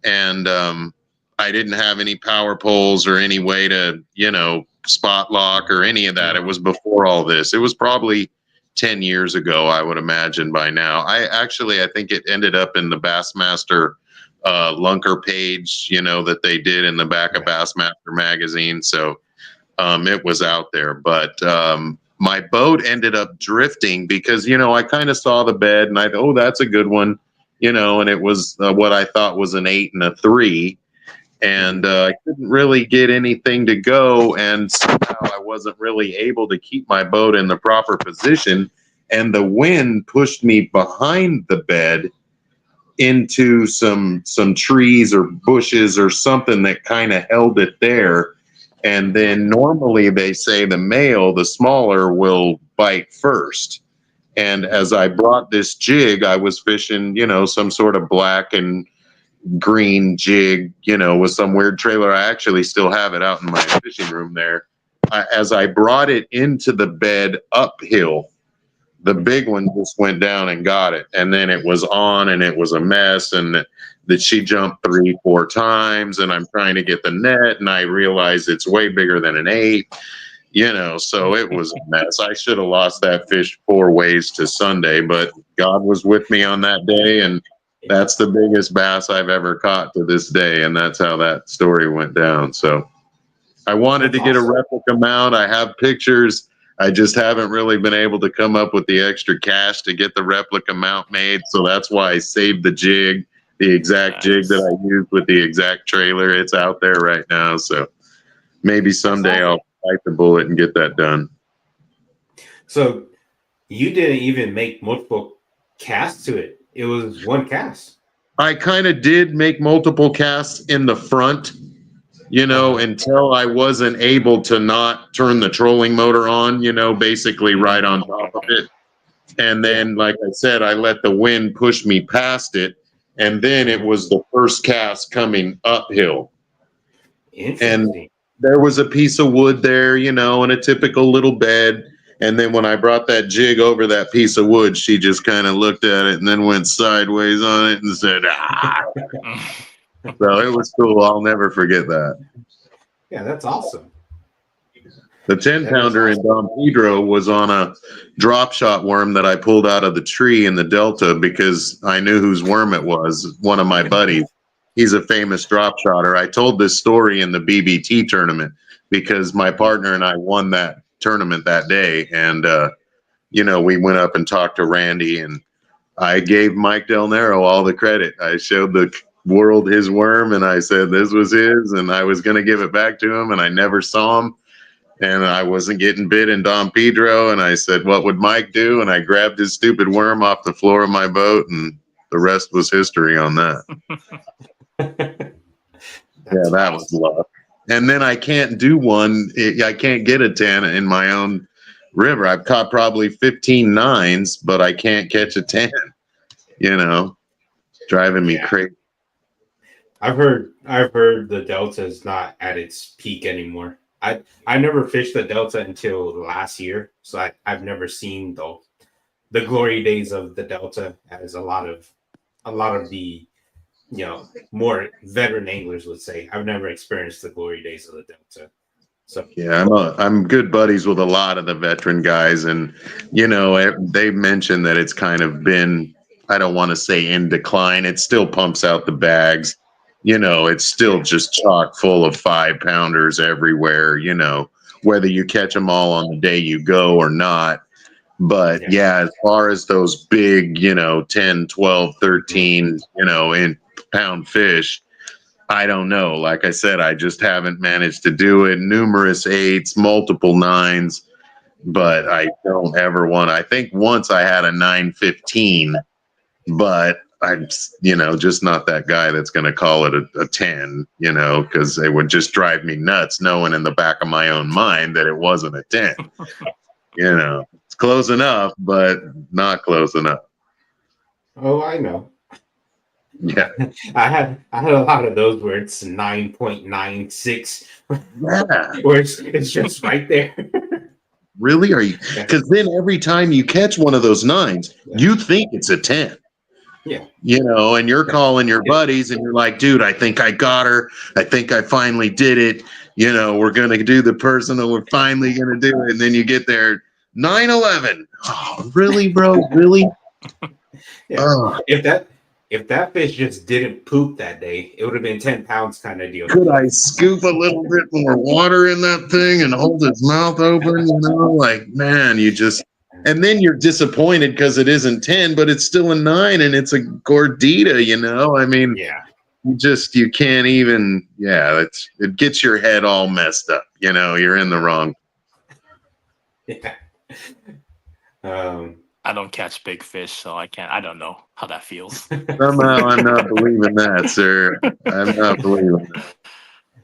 B: and I didn't have any power poles or any way to, spot lock or any of that. It was before all this. It was probably 10 years ago, I would imagine by now. I think it ended up in the Bassmaster Lunker page, that they did in the back of Bassmaster magazine. So it was out there. But my boat ended up drifting because, you know, I kind of saw the bed and oh, that's a good one, you know, and it was what I thought was an 8 and a 3. And I couldn't really get anything to go. And somehow I wasn't really able to keep my boat in the proper position. And the wind pushed me behind the bed into some trees or bushes or something that kind of held it there. And then normally they say the male, the smaller, will bite first. And as I brought this jig, I was fishing, you know, some sort of black and green jig, you know, with some weird trailer. I actually still have it out in my fishing room there. As I brought it into the bed uphill, the big one just went down and got it. And then it was on and it was a mess. And that she jumped 3-4 times and I'm trying to get the net and I realized it's way bigger than an 8, you know, so it was a mess. I should have lost that fish 4 ways to Sunday, but God was with me on that day. And that's the biggest bass I've ever caught to this day. And that's how that story went down. So I wanted to get a replica mount. I have pictures. I just haven't really been able to come up with the extra cash to get the replica mount made. So that's why I saved the jig, the exact jig that I used with the exact trailer. It's out there right now. So maybe someday I'll bite the bullet and get that done.
A: So you didn't even make multiple casts to it. It was one cast.
B: I kind of did make multiple casts in the front, you know, until I wasn't able to not turn the trolling motor on, you know, basically right on top of it. And then, like I said, I let the wind push me past it. And then it was the first cast coming uphill. And there was a piece of wood there, you know, and a typical little bed. And then when I brought that jig over that piece of wood, she just kind of looked at it and then went sideways on it and said, ah. So it was cool. I'll never forget that.
A: Yeah, that's awesome.
B: The 10-pounder in Don Pedro was on a drop shot worm that I pulled out of the tree in the Delta because I knew whose worm it was, one of my buddies. He's a famous drop shotter. I told this story in the BBT tournament because my partner and I won that tournament that day. And, you know, we went up and talked to Randy and I gave Mike Del Nero all the credit. I showed the world his worm and I said this was his and I was going to give it back to him and I never saw him. And I wasn't getting bit in Don Pedro. And I said, what would Mike do? And I grabbed his stupid worm off the floor of my boat. And the rest was history on that. Yeah, that was luck. And then I can't do one. I can't get a 10 in my own river. I've caught probably 15 9s, but I can't catch a 10. You know, driving me crazy.
A: I've heard the Delta is not at its peak anymore. I never fished the Delta until last year, so I've never seen the glory days of the Delta, as a lot of the, you know, more veteran anglers would say. I've never experienced the glory days of the Delta. So
B: yeah, I'm good buddies with a lot of the veteran guys, and you know, they mentioned that it's kind of been, I don't want to say in decline. It still pumps out the bags. You know, it's still just chock full of 5-pounders everywhere, you know, whether you catch them all on the day you go or not. But yeah, as far as those big, you know, 10, 12, 13, you know, in pound fish, I don't know. Like I said, I just haven't managed to do it. Numerous 8s, multiple 9s, but I don't ever want. I think once I had a 915, but I'm, you know, just not that guy that's going to call it a 10, you know, because it would just drive me nuts knowing in the back of my own mind that it wasn't a 10. You know, it's close enough, but not close enough.
A: Oh, I know.
B: Yeah.
A: I had a lot of those where it's 9.96.
B: Yeah.
A: Where it's just right there.
B: Really? Are you? Because then every time you catch one of those 9s, you think it's a 10.
A: Yeah.
B: You know, and you're calling your buddies and you're like, dude, I think I got her. I think I finally did it. You know, we're going to do the personal. We're finally going to do it. And then you get there, 9/11. Oh, really, bro? Really?
A: Yeah. if that fish just didn't poop that day, it would have been 10 pounds kind of deal.
B: Could I scoop a little bit more water in that thing and hold his mouth open? You know, like, man, and then you're disappointed because it isn't 10, but it's still a 9 and it's a gordita, you know? I mean,
A: Yeah.
B: you can't even, it gets your head all messed up. You know, you're in the wrong.
A: Yeah.
C: I don't catch big fish, so I don't know how that feels.
B: Somehow I'm not believing that, sir. I'm not believing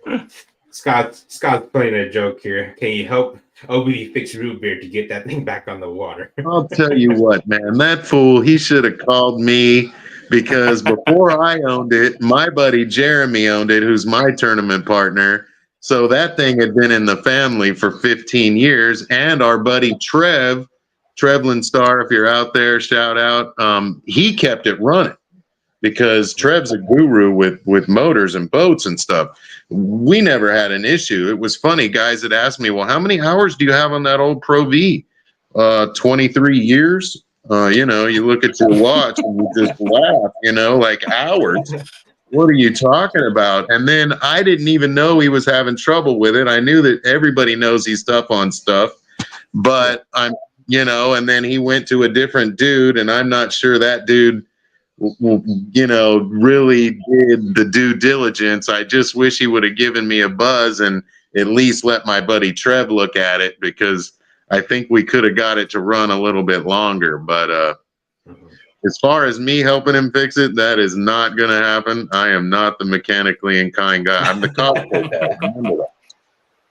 B: that.
A: Scott's playing a joke here. Can you help OBD fix root beer to get that thing back on the water?
B: I'll tell you what, man, that fool, he should have called me, because before I owned it, my buddy Jeremy owned it, who's my tournament partner. So that thing had been in the family for 15 years. And our buddy Trevlin Star, if you're out there, shout out. He kept it running because Trev's a guru with motors and boats and stuff. We never had an issue. It was funny. Guys had asked me, well, how many hours do you have on that old Pro V? 23 years. You know, you look at your watch and you just laugh, you know, like hours. What are you talking about? And then I didn't even know he was having trouble with it. I knew that everybody knows he's tough on stuff, but and then he went to a different dude, and I'm not sure that dude, really did the due diligence. I just wish he would have given me a buzz and at least let my buddy Trev look at it, because I think we could have got it to run a little bit longer. But as far as me helping him fix it, that is not going to happen. I am not the mechanically inclined guy. I'm the Costco guy. Remember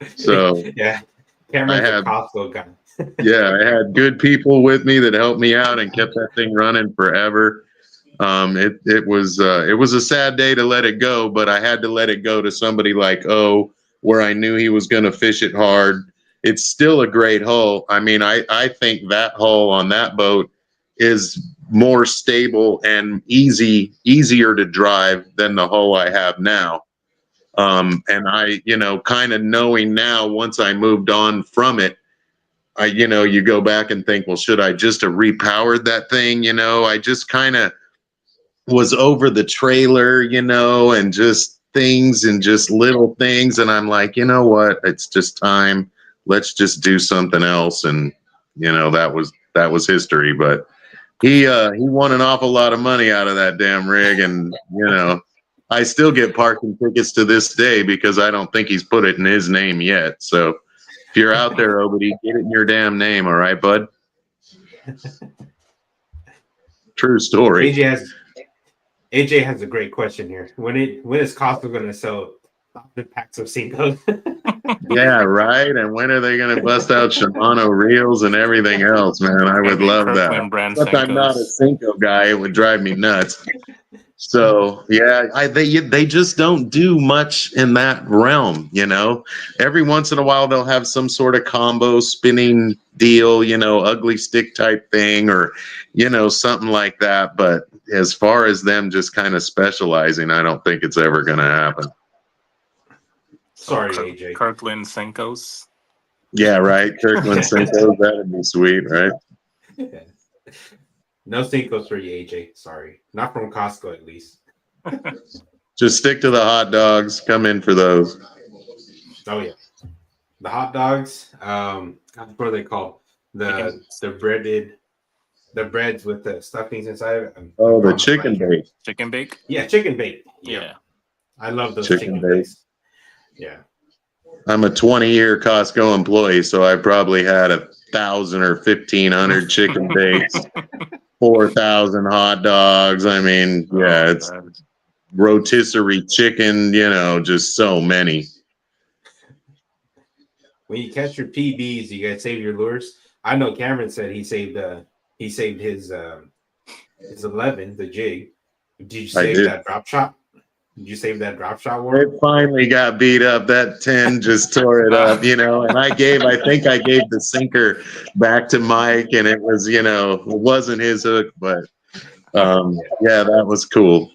B: that. So
A: yeah, Cameron's a Costco guy.
B: Yeah, I had good people with me that helped me out and kept that thing running forever. It was a sad day to let it go, but I had to let it go to somebody like where I knew he was going to fish it hard. It's still a great hull. I mean, I think that hull on that boat is more stable and easier to drive than the hull I have now. And I, kind of knowing now, once I moved on from it, you go back and think, well, should I just have repowered that thing? I just kind of was over the trailer, and just things and just little things. And I'm like, you know what? It's just time. Let's just do something else. And, that was history. But he won an awful lot of money out of that damn rig. And, I still get parking tickets to this day because I don't think he's put it in his name yet. So if you're out there, Obedy, get it in your damn name. All right, bud? True story.
A: AJ has a great question here. When is Costco going to sell the packs of Cinco?
B: Yeah, right. And when are they going to bust out Shimano reels and everything else, man? I would love that. But I'm not a Cinco guy. It would drive me nuts. So yeah, they just don't do much in that realm, Every once in a while they'll have some sort of combo spinning deal, ugly stick type thing, or something like that. But as far as them just kind of specializing, I don't think it's ever going to happen.
A: Sorry, AJ.
C: Kirkland Senkos.
B: Yeah, right. Kirkland Senkos. That'd be sweet, right?
A: No Cincos for you, AJ. Sorry. Not from Costco, at least.
B: Just stick to the hot dogs. Come in for those.
A: Oh, yeah. The hot dogs. What are they called? The breads with the stuffings inside of it.
B: Oh, the chicken bake.
C: Chicken bake?
A: Yeah, chicken bake.
C: Yeah.
A: I love those
B: chicken
A: bakes. Yeah.
B: I'm a 20-year Costco employee, so I probably had 1,000 or 1,500 chicken bakes, 4,000 hot dogs. I mean, yeah, it's rotisserie chicken, just so many.
A: When you catch your PBs, you gotta save your lures. I know Cameron said he saved his 11, the jig. Did you save that drop shot? Did you save that drop shot, Warren?
B: It finally got beat up. That 10 just tore it up, and I think I gave the sinker back to Mike, and it was, it wasn't his hook, but yeah, that was cool.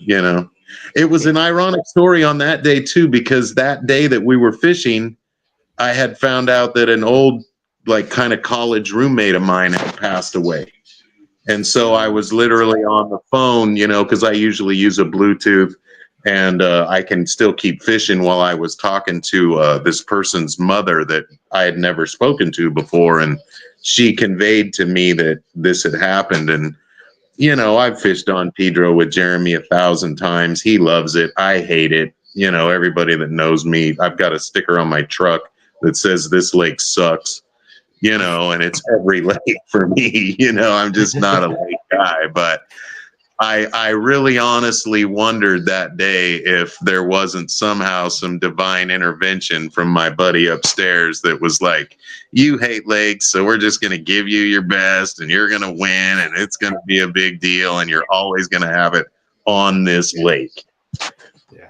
B: It was an ironic story on that day too, because that day that we were fishing, I had found out that an old, kind of college roommate of mine had passed away. And so I was literally on the phone, you know, because I usually use a Bluetooth, and I can still keep fishing while I was talking to this person's mother that I had never spoken to before. And she conveyed to me that this had happened. And, you know, I've fished on Pedro with Jeremy 1,000 times. He loves it. I hate it. You know, everybody that knows me, I've got a sticker on my truck that says this lake sucks, you know, and it's every lake for me. You know, I'm just not a lake guy. But I really honestly wondered that day if there wasn't somehow some divine intervention from my buddy upstairs that was like, you hate lakes, so we're just going to give you your best and you're going to win and it's going to be a big deal and you're always going to have it on this lake.
A: Yeah,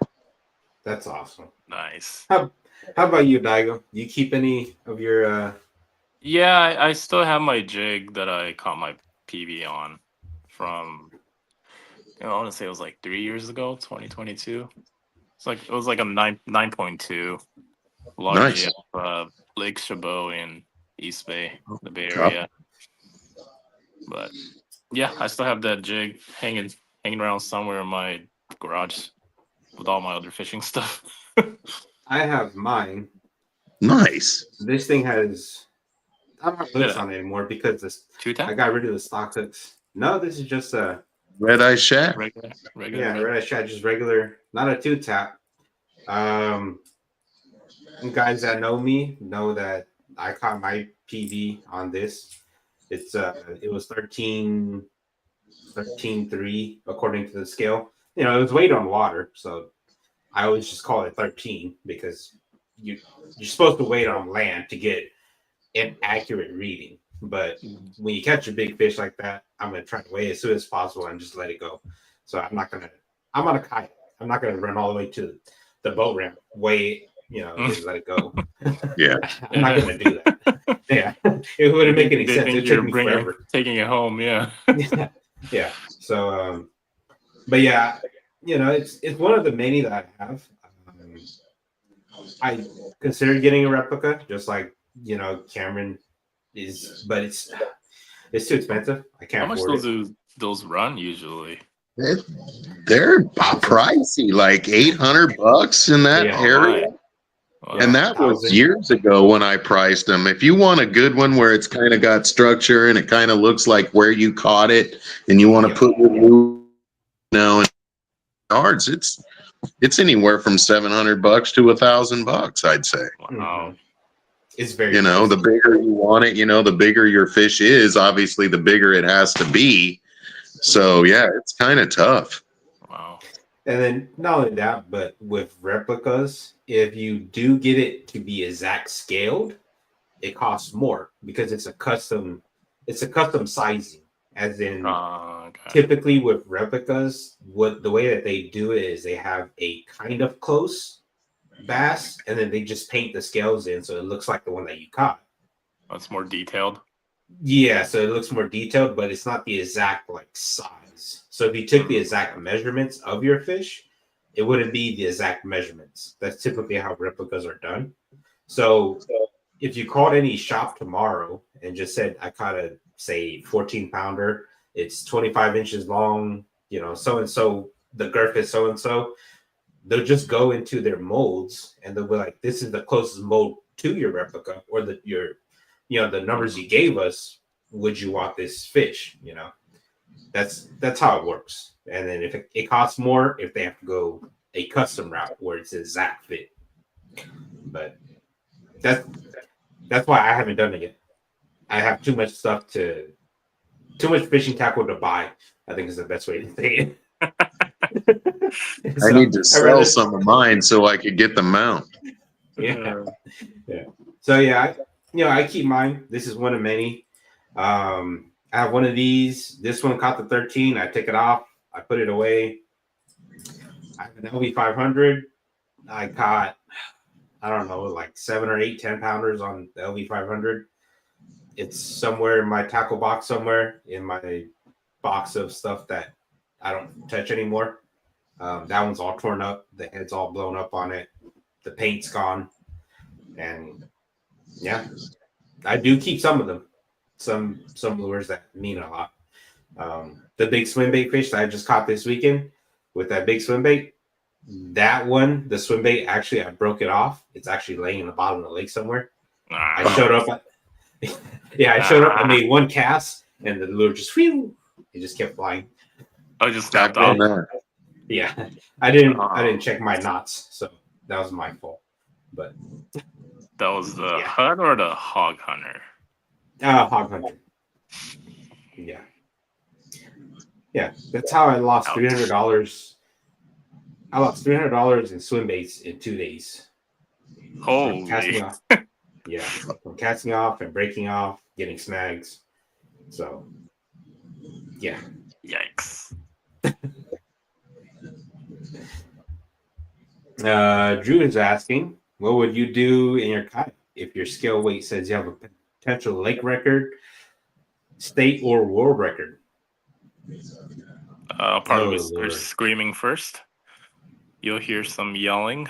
A: that's awesome.
C: Nice.
A: How about you, Daigo? You keep any of your
C: Yeah, I still have my jig that I caught my PB on from, I want to say it was like 3 years ago, 2022. It was like a 9.2 large
B: Nice.
C: Lake Chabot in East Bay, the Bay
B: Copy.
C: Area. But yeah, I still have that jig hanging around somewhere in my garage with all my other fishing stuff.
A: I have mine.
B: Nice.
A: This thing has, I'm not hooks on it anymore because
C: Two tap?
A: I got rid of the stock hooks. No, this is just a
B: Red Eye Shack.
C: Regular.
A: red eye shot, just regular, not a 2-tap. Guys that know me know that I caught my PB on this. It was 13.3 according to the scale. You know, it was weighed on water, so I always just call it 13 because you're supposed to wait on land to get an accurate reading. But when you catch a big fish like that, I'm gonna try to weigh as soon as possible and just let it go. So I'm on a kayak. I'm not gonna run all the way to the boat ramp, weigh it, you know, just let it go.
B: Yeah.
A: I'm not gonna do that. Yeah, it wouldn't make any
C: They
A: sense.
C: think
A: It
C: you're
A: took me forever.
C: taking it home, yeah.
A: Yeah. So, but yeah, you know, it's one of the many that I have. I considered getting a replica, just like, you know, Cameron is, but it's too expensive. I
C: How
A: can't
C: much
A: afford it.
C: those run usually?
B: They're pricey, like $800 in that
A: Yeah.
B: area.
C: Wow.
B: And that was
A: 1,000.
B: years ago when I priced them. If you want a good one where it's kind of got structure and it kind of looks like where you caught it, and you want to
A: Yep.
B: put your new, you know, in yards, it's anywhere from $700 to $1,000, I'd say.
C: Wow.
A: It's very,
B: You know, the bigger you want it, you know, the bigger your fish is. Obviously, the bigger it has to be. So yeah, it's kind of tough.
C: Wow.
A: And then not only that, but with replicas, if you do get it to be exact scaled, it costs more because it's a custom sizing. As in,
C: Okay.
A: typically with replicas, the way that they do it is they have a kind of close bass, and then they just paint the scales in so it looks like the one that you caught.
C: That's more detailed.
A: Yeah, so it looks more detailed, but it's not the exact like size. So if you took the exact measurements of your fish, it wouldn't be the exact measurements. That's typically how replicas are done. So if you called any shop tomorrow and just said, I caught a, say, 14-pounder, it's 25 inches long, you know, so and so, the girth is so and so, they'll just go into their molds and they'll be like, this is the closest mold to your replica or the numbers you gave us. Would you want this fish? You know, that's how it works. And then if it costs more, if they have to go a custom route where it's an exact fit. But that's why I haven't done it yet. I have too much fishing tackle to buy, I think is the best way to say it.
B: I need to sell some of mine so I could get the mount.
A: Yeah. So yeah, I keep mine. This is one of many. I have one of these. This one caught the 13. I take it off. I put it away. I have an LV 500. I caught, I don't know, like 7 or 8 10-pounders on the LV 500. It's somewhere in my tackle box, somewhere in my box of stuff that I don't touch anymore. That one's all torn up. The head's all blown up on it. The paint's gone. And yeah, I do keep some of them. Some lures that mean a lot. The big swim bait fish that I just caught this weekend with that big swim bait, that one, the swim bait, actually, I broke it off. It's actually laying in the bottom of the lake somewhere. I showed up. I made one cast, and the lure just whew, it just kept flying.
C: I just
B: I've
C: snapped
B: done
C: off.
B: that.
A: Yeah, I didn't check my knots, so that was my fault. But
C: That was the
A: Yeah.
C: hut or the hog hunter?
A: hog hunter. Yeah, that's how I lost
C: Ouch.
A: $300. I lost $300 in swim baits in 2 days. From casting
C: Holy.
A: off. Yeah, from casting off and breaking off, getting snags. So, yeah.
C: Yikes.
A: Drew is asking, what would you do in your kayak if your scale weight says you have a potential lake record, state, or world record?
C: I'll probably
A: Oh,
C: start
A: Lord.
C: screaming first. You'll hear some yelling.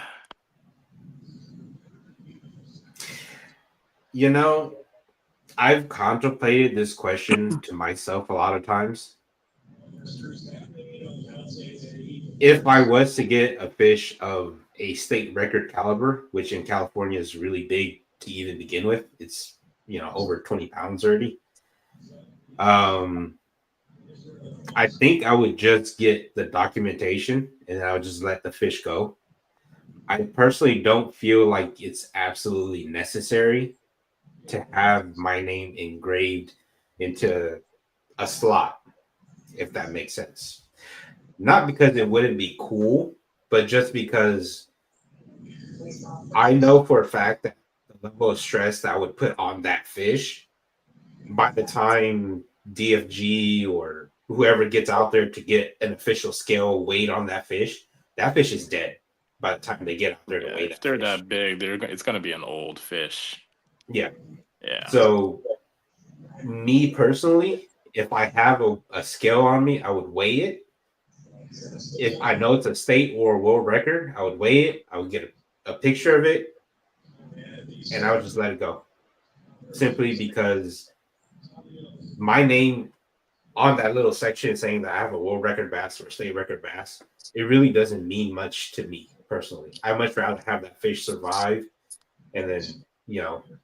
A: You know, I've contemplated this question to myself a lot of times. If I was to get a fish of a state record caliber, which in California is really big to even begin with, it's over 20 pounds already. I think I would just get the documentation and I would just let the fish go. I personally don't feel like it's absolutely necessary to have my name engraved into a slot, if that makes sense. Not because it wouldn't be cool, but just because I know for a fact that the level of stress that I would put on that fish by the time DFG or whoever gets out there to get an official scale weight on that fish is dead by the time they get out there to
C: Yeah,
A: weigh
C: if
A: that
C: they're
A: fish.
C: that big, it's gonna be an old fish.
A: Yeah.
C: Yeah.
A: So, me personally, if I have a scale on me, I would weigh it. If I know it's a state or a world record, I would weigh it. I would get a picture of it, and I would just let it go. Simply because my name on that little section saying that I have a world record bass or a state record bass, it really doesn't mean much to me personally. I much rather have that fish survive and then,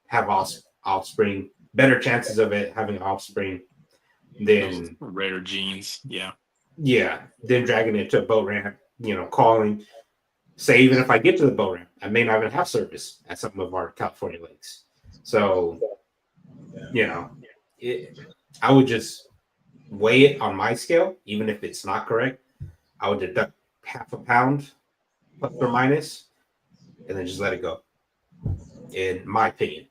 A: have offspring, better chances of it having offspring than
C: Rare genes. Yeah.
A: then dragging it to a boat ramp, calling. Say even if I get to the boat ramp, I may not even have service at some of our California lakes. So, I would just weigh it on my scale, even if it's not correct. I would deduct half a pound plus or minus, and then just let it go. In my opinion,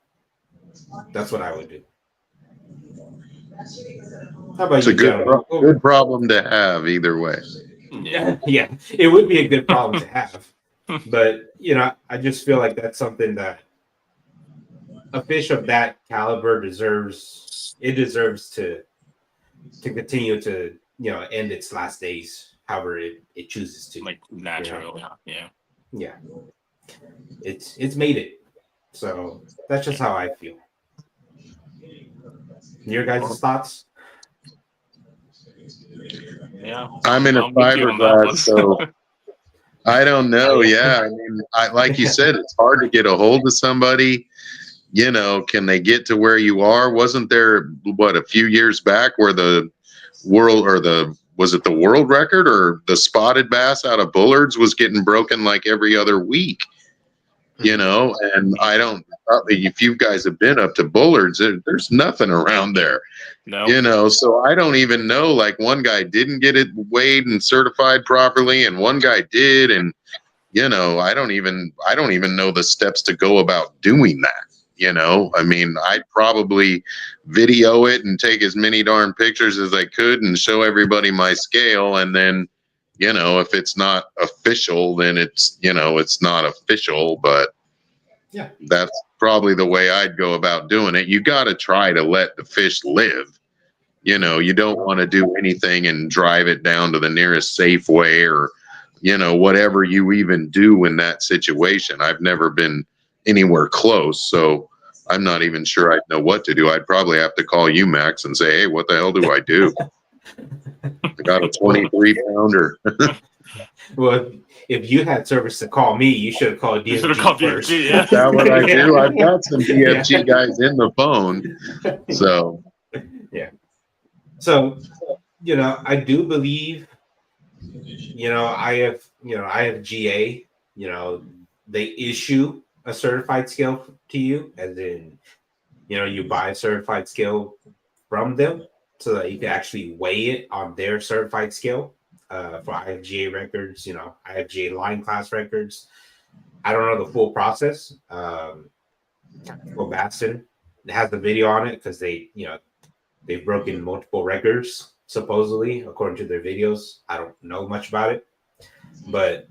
A: that's what I would do. How about
B: It's a
A: you,
B: good,
A: gentlemen?
B: good problem to have either way.
C: Yeah.
A: Yeah, it would be a good problem to have. But, I just feel like that's something that a fish of that caliber deserves to continue to, end its last days, however it chooses to.
C: Like naturally. Yeah.
A: Yeah. It's made it. So that's just how I feel. Your guys' thoughts?
C: Yeah.
B: I'm in a
C: I'm with you on that one.
B: fiberglass, so I don't know. Yeah, I mean, like you said, it's hard to get a hold of somebody. Can they get to where you are? Wasn't there a few years back where the world was it the world record or the spotted bass out of Bullards was getting broken like every other week? And I don't. If you guys have been up to Bullards, there's nothing around there.
C: No.
B: So I don't even know. Like one guy didn't get it weighed and certified properly, and one guy did, and I don't even know the steps to go about doing that. I mean, I'd probably video it and take as many darn pictures as I could and show everybody my scale, and then if it's not official, then it's it's not official. But
A: yeah,
B: that's probably the way I'd go about doing it. You got to try to let the fish live. You don't want to do anything and drive it down to the nearest Safeway or whatever you even do in that situation. I've never been anywhere close, so I'm not even sure I'd know what to do. I'd probably have to call you, Max, and say, hey, what the hell do I do? I got a 23-pounder.
A: Well, if you had service to call me, you should have called
C: You should have
A: DFG
C: called
A: first.
C: DFG, yeah.
B: Is that what I do?
A: Yeah.
B: I've got some DFG guys in the phone. So,
A: So, I do believe, I have GA, they issue a certified scale to you, as in, you buy a certified scale from them so that you can actually weigh it on their certified scale. For IFGA records, IFGA line class records. I don't know the full process. Tactical Bastion has the video on it because they've broken multiple records supposedly according to their videos. I don't know much about it, but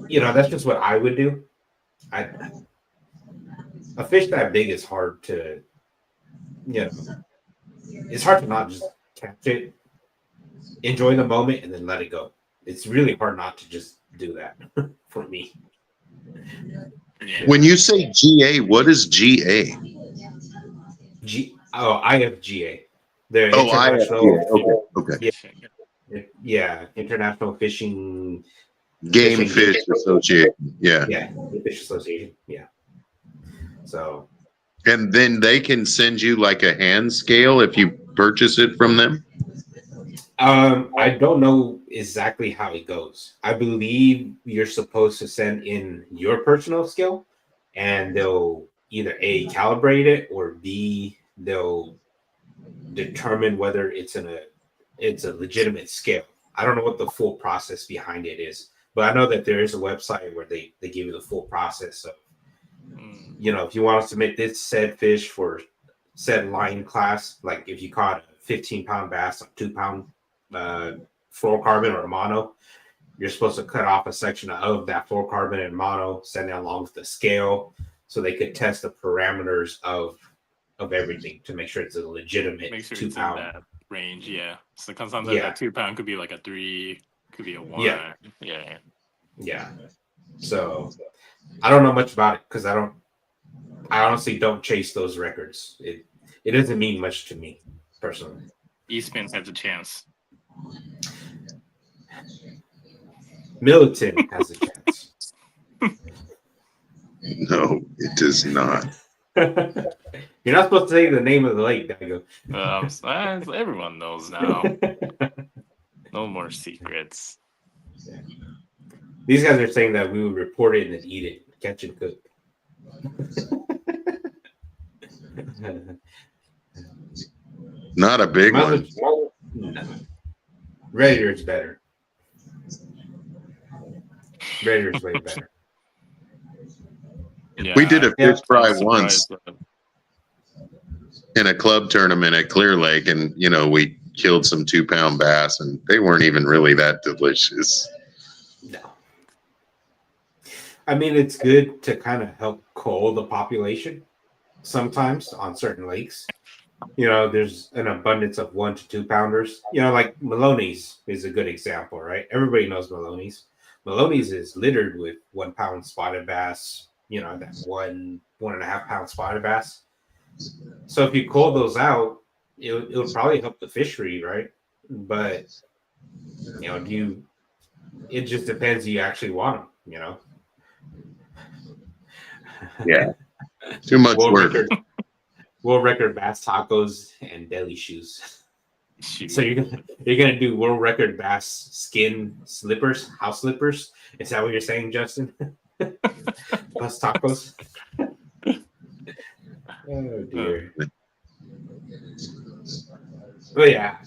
A: that's just what I would do. A fish that big is hard to, it's hard to not just catch it, enjoy the moment, and then let it go. It's really hard not to just do that for me.
B: when you say GA, what is GA?
A: IFGA. They're
B: Oh,
A: international.
B: Okay.
A: Yeah, International Fishing
B: Game Fish Association. Yeah.
A: Yeah, Fish Association. Yeah. So.
B: And then they can send you like a hand scale if you purchase it from them?
A: I don't know exactly how it goes. I believe you're supposed to send in your personal scale, and they'll either A, calibrate it, or B, they'll determine whether it's a legitimate scale. I don't know what the full process behind it is, but I know that there is a website where they give you the full process of, if you want to submit this said fish for said line class, like if you caught a 15-pound bass on 2-pound fluorocarbon or mono, you're supposed to cut off a section of that fluorocarbon and mono, send it along with the scale, so they could test the parameters of everything to make sure it's a legitimate
C: Make sure
A: 2-pound.
C: it's in that range, yeah. So sometimes that 2-pound could be like a 3, could be a 1. Yeah.
A: So I don't know much about it because I honestly don't chase those records. It doesn't mean much to me personally.
C: Eastman's has a chance.
A: Militant has a chance.
B: No, it does not.
A: You're not supposed to say the name of the lake, Dago.
C: Everyone knows now. No more secrets.
A: Yeah. These guys are saying that we would report it and then eat it, catch and cook.
B: Not a big one.
A: No. Redditor is better. Redditor is way better.
C: Yeah,
B: We did a fish fry
C: I'm
B: once
C: surprised,
B: in a club tournament at Clear Lake, and we killed some 2-pound bass, and they weren't even really that delicious.
A: No. I mean, it's good to kind of help cull the population sometimes on certain lakes. There's an abundance of 1 to 2 pounders. Like Maloney's is a good example, right? Everybody knows Maloney's. Maloney's is littered with 1-pound spotted bass, that 1.5 pound spotted bass. So if you cull those out, it'll probably help the fishery, right? But it just depends. You actually want them,
B: Yeah, too much work.
A: World record bass tacos and deli shoes.
C: Shoot.
A: So you're gonna do world record bass skin slippers, house slippers. Is that what you're saying, Justin? Plus tacos. Oh dear. But yeah.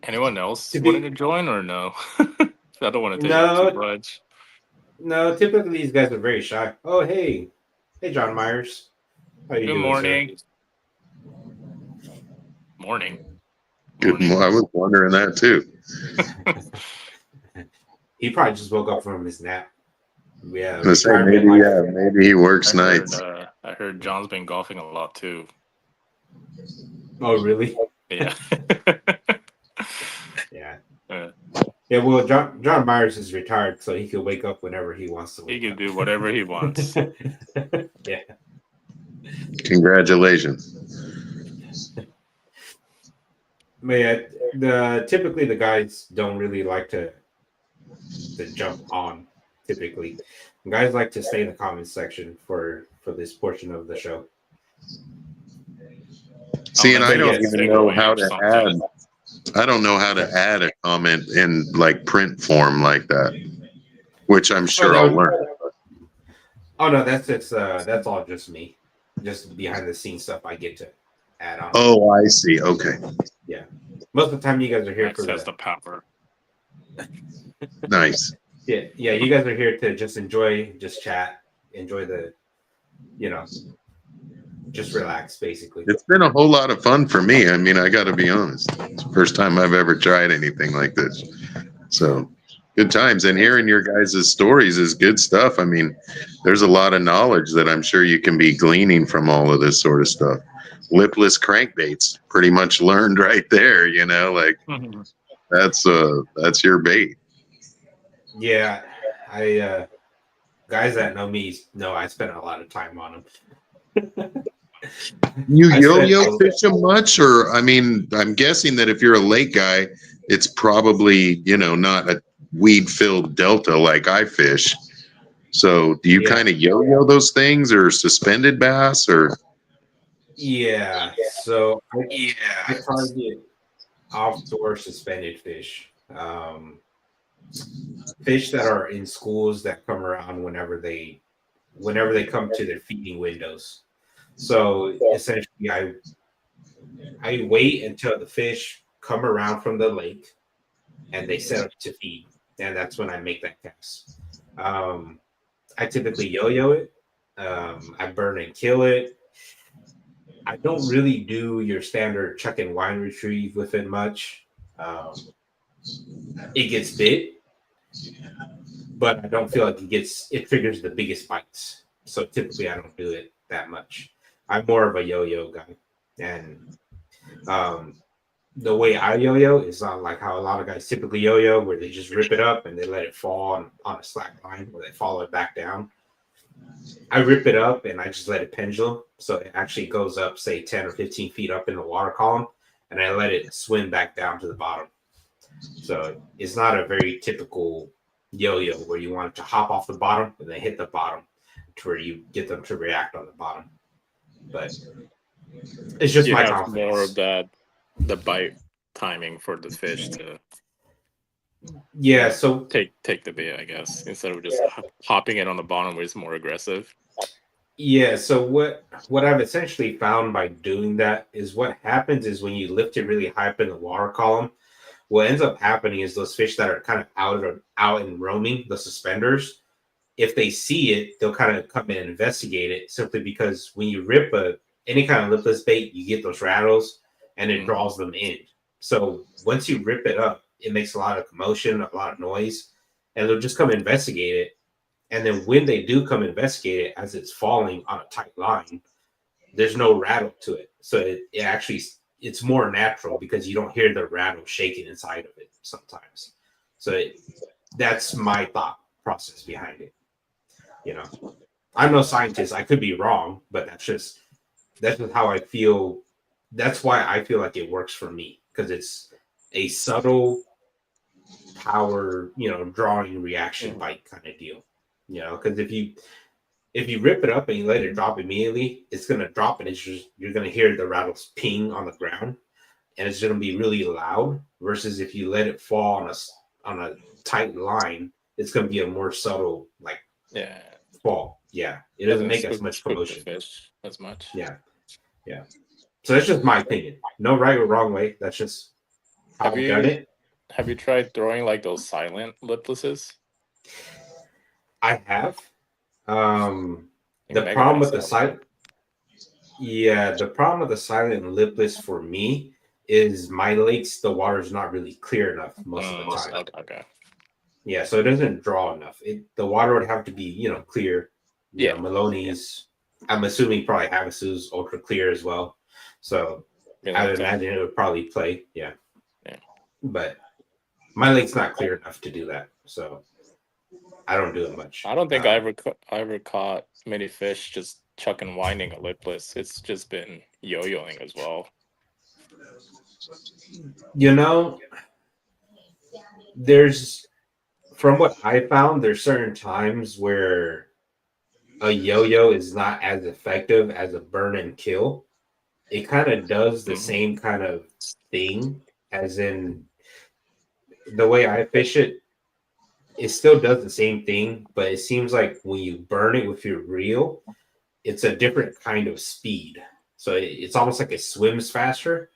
C: Anyone else wanting to join or no? I don't want to take too much.
A: No, typically these guys are very shy. Oh, hey, John Myers. How you
C: Good
A: doing,
C: morning.
A: sir?
C: Morning.
B: Good. I was wondering that too.
A: He probably just woke up from his nap. Yeah.
B: Maybe he works nights.
C: I heard John's been golfing a lot too.
A: Oh, really?
C: Yeah.
A: Yeah. Yeah, well, John Myers is retired, so he can wake up whenever he wants to.
C: He can do whatever he wants.
A: Yeah.
B: Congratulations.
A: But yeah, typically the guys don't really like to jump on. Typically, guys like to stay in the comments section for this portion of the show.
B: See, and I
C: Unless
B: don't
C: it's
B: even know
C: segue
B: how
C: or
B: to
C: something.
B: I don't know how to add a comment in like print form like that, which I'm sure I'll learn.
A: Oh no, that's all just me, just behind the scenes stuff I get to add on.
B: Oh, I see. Okay,
A: Yeah, most of the time you guys are here for
C: Access the power.
B: nice.
A: yeah, you guys are here to just enjoy, just chat, enjoy the, you know, just relax basically.
B: It's been a whole lot of fun for me. I mean, I got to be honest. It's the first time I've ever tried anything like this. So good times. And hearing your guys' stories is good stuff. I mean, there's a lot of knowledge that I'm sure you can be gleaning from all of this sort of stuff. Lipless crankbaits, pretty much learned right there, you know, like that's your bait.
A: Yeah, I guys that know me know I spent a lot of time on them.
B: You
A: I
B: yo-yo
A: spent-
B: fish them much, or I mean, I'm guessing that if you're a lake guy, it's probably, you know, not a weed-filled delta like I fish. So, do you
A: Yeah.
B: kind of yo-yo those things, or suspended bass, or?
A: Yeah, so I target offshore suspended fish. Fish that are in schools that come around whenever they come to their feeding windows. So essentially I wait until the fish come around from the lake and they set up to feed. And that's when I make that cast. I typically yo-yo it. I burn and kill it. I don't really do your standard chuck and wine retrieve with it much. It gets bit, but I don't feel like it triggers the biggest bites. So typically I don't do it that much. I'm more of a yo-yo guy. And the way I yo-yo is not like how a lot of guys typically yo-yo, where they just rip it up and they let it fall on a slack line where they follow it back down. I rip it up and I just let it pendulum. So it actually goes up, say 10 or 15 feet up in the water column, and I let it swim back down to the bottom. So it's not a very typical yo-yo where you want it to hop off the bottom and then hit the bottom to where you get them to react on the bottom. But it's just
C: You
A: my
C: have
A: confidence.
C: more of the bite timing for the fish to
A: Yeah, so
C: take the bait, I guess, instead of just hopping it on the bottom where it's more aggressive.
A: yeah, so what I've essentially found by doing that is what happens is when you lift it really high up in the water column, what ends up happening is those fish that are kind of out and roaming, the suspenders, if they see it, they'll kind of come in and investigate it simply because when you rip any kind of lipless bait, you get those rattles and it draws them in. So once you rip it up, it makes a lot of commotion, a lot of noise, and they'll just come investigate it. And then when they do come investigate it as it's falling on a tight line, there's no rattle to it. So it actually it's more natural because you don't hear the rattle shaking inside of it sometimes. So that's my thought process behind it. You know, I'm no scientist. I could be wrong, but that's just how I feel. That's why I feel like it works for me because it's a subtle power, drawing reaction bite kind of deal. Because if you rip it up and you let it drop immediately, it's gonna drop and you're gonna hear the rattles ping on the ground, and it's gonna be really loud. Versus if you let it fall on a tight line, it's gonna be a more subtle fall. Yeah, it doesn't make as much commotion.
C: Fish as much.
A: Yeah. So that's just my opinion. No right or wrong way. That's just how I've done it.
C: Have you tried throwing like those silent liplesses?
A: I have. The problem with the silent, the problem with the silent lipless for me is my lakes, the water's not really clear enough most of the time.
C: Okay.
A: Yeah, so it doesn't draw enough. The water would have to be, clear. Maloney's. Yeah. I'm assuming probably Havasu's ultra clear as well. So I would imagine it would probably play. Yeah. But my lake's not clear enough to do that. So I don't do it much.
C: I don't think I ever caught many fish just chuck and winding a lipless. It's just been yo-yoing as well.
A: You know, there's from what I found, there's certain times where a yo-yo is not as effective as a burn and kill. It kind of does the
C: Mhm.
A: same kind of thing, as in the way I fish it. It still does the same thing, but it seems like when you burn it with your reel, it's a different kind of speed. So it's almost like it swims faster.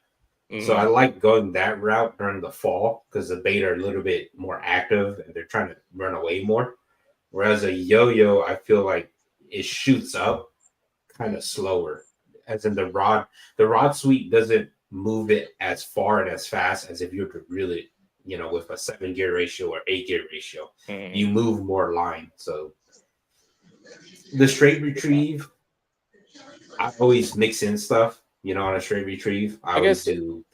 A: So I
C: Mhm.
A: like going that route during the fall because the bait are a little bit more active and they're trying to run away more. Whereas a yo-yo, I feel like it shoots up kind of slower. As in the rod sweep doesn't move it as far and as fast as if you were to really, with a 7 gear ratio or 8 gear ratio. You
C: Mhm.
A: move more line. So the straight retrieve, I always mix in stuff, on a straight retrieve. I
C: I
A: always
C: guess
A: do,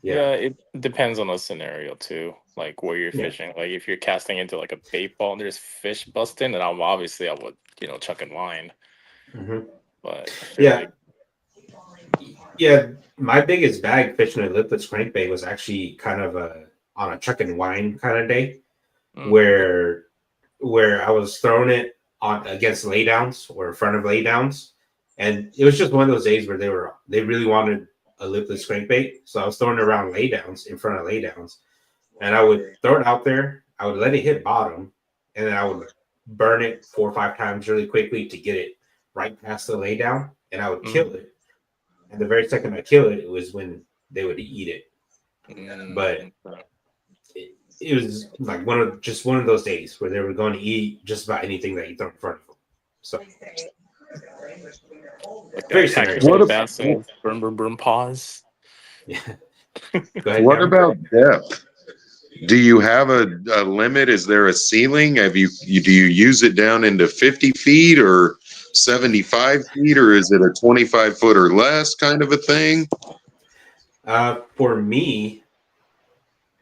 A: yeah.
C: yeah, it depends on the scenario too, like where you're
A: Yeah.
C: fishing. Like if you're casting into like a bait ball and there's fish busting, then I would chuck and wind.
A: Hmm.
C: But I feel
A: Yeah.
C: like
A: Yeah. My biggest bag fishing a lipless crankbait was actually kind of on a chuck and wind kind of day
C: okay.
A: where I was throwing it on against laydowns or in front of laydowns, and it was just one of those days where they really wanted a lipless crankbait, so I was throwing it around laydowns in front of laydowns, and I would throw it out there. I would let it hit bottom, and then I would burn it 4 or 5 times really quickly to get it right past the laydown, and I would kill
C: Mhm.
A: it. And the very second I kill it, it was when they would eat it. But
C: Okay.
A: it was like one of those days where they were going to eat just about anything that you throw in front of them. So
C: Like
A: very
C: that
A: scenario
B: What
C: tactical
A: based.
C: bassin, boom, pause.
A: Yeah. Go ahead,
B: what
A: Cameron.
B: about depth? Do you have a limit? Is there a ceiling? Do you use it down into 50 feet or 75 feet, or is it a 25 foot or less kind of a thing?
A: For me,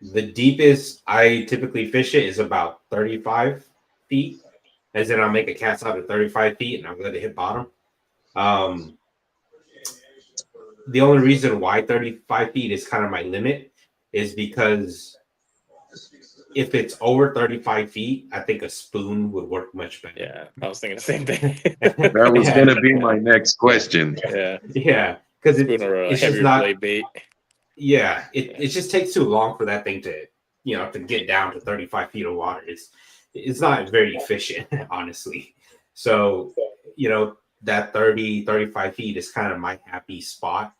A: the deepest I typically fish it is about 35 feet. As in, I'll make a cast out of 35 feet and I'll let it hit bottom. Um, the only reason why 35 feet is kind of my limit is because if it's over 35 feet, I think a spoon would work much better.
C: Yeah, I was thinking the same thing.
B: That was
A: Yeah,
B: going to be my next question.
C: Yeah,
A: yeah, because
C: spoon or a
A: it's just
C: heavier
A: not.
C: blade bait.
A: Yeah, it,
C: Yeah.
A: it just takes too long for that thing to get down to 35 feet of water. It's not very efficient, honestly. So, that 30-35 feet is kind of my happy spot.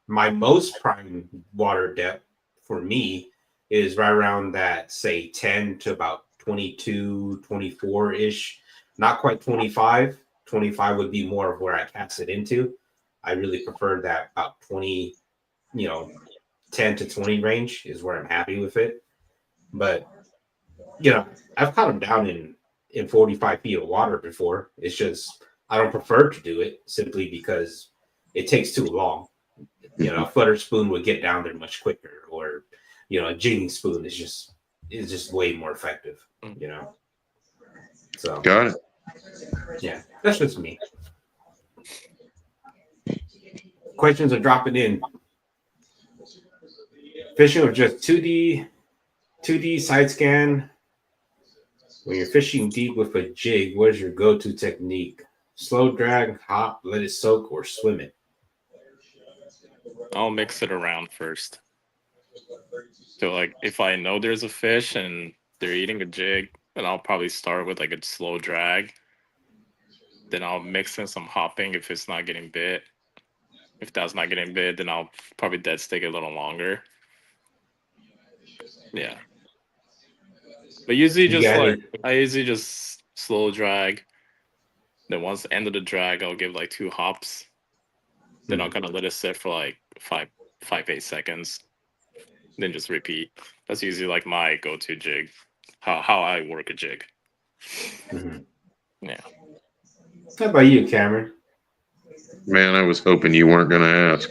A: My most prime water depth for me is right around that, say, 10 to about 22, 24 ish. Not quite 25. 25 would be more of where I cast it into. I really prefer that about 20, you know, 10 to 20 range is where I'm happy with it. But, I've caught them down in 45 feet of water before. It's just, I don't prefer to do it simply because it takes too long. A flutter spoon would get down there much quicker, or a jigging spoon is just way more effective.
C: Mm.
A: So
B: Got it.
A: yeah, that's just me. Questions are dropping in. Fishing with just 2D side scan. When you're fishing deep with a jig, what is your go-to technique? Slow drag, hop, let it soak, or swim it?
C: I'll mix it around first. So like if I know there's a fish and they're eating a jig, then I'll probably start with like a slow drag. Then I'll mix in some hopping if it's not getting bit. If that's not getting bit, then I'll probably dead stick it a little longer. Yeah. But usually
A: You
C: just
A: got
C: like
A: it.
C: I usually just slow drag. Then once the end of the drag, I'll give like 2 hops. Then I'll kind of let it sit for like 8 seconds. Then just repeat. That's usually like my go-to jig. How I work a jig.
A: Mm-hmm.
C: Yeah.
A: How about you, Cameron?
B: Man, I was hoping you weren't going to ask.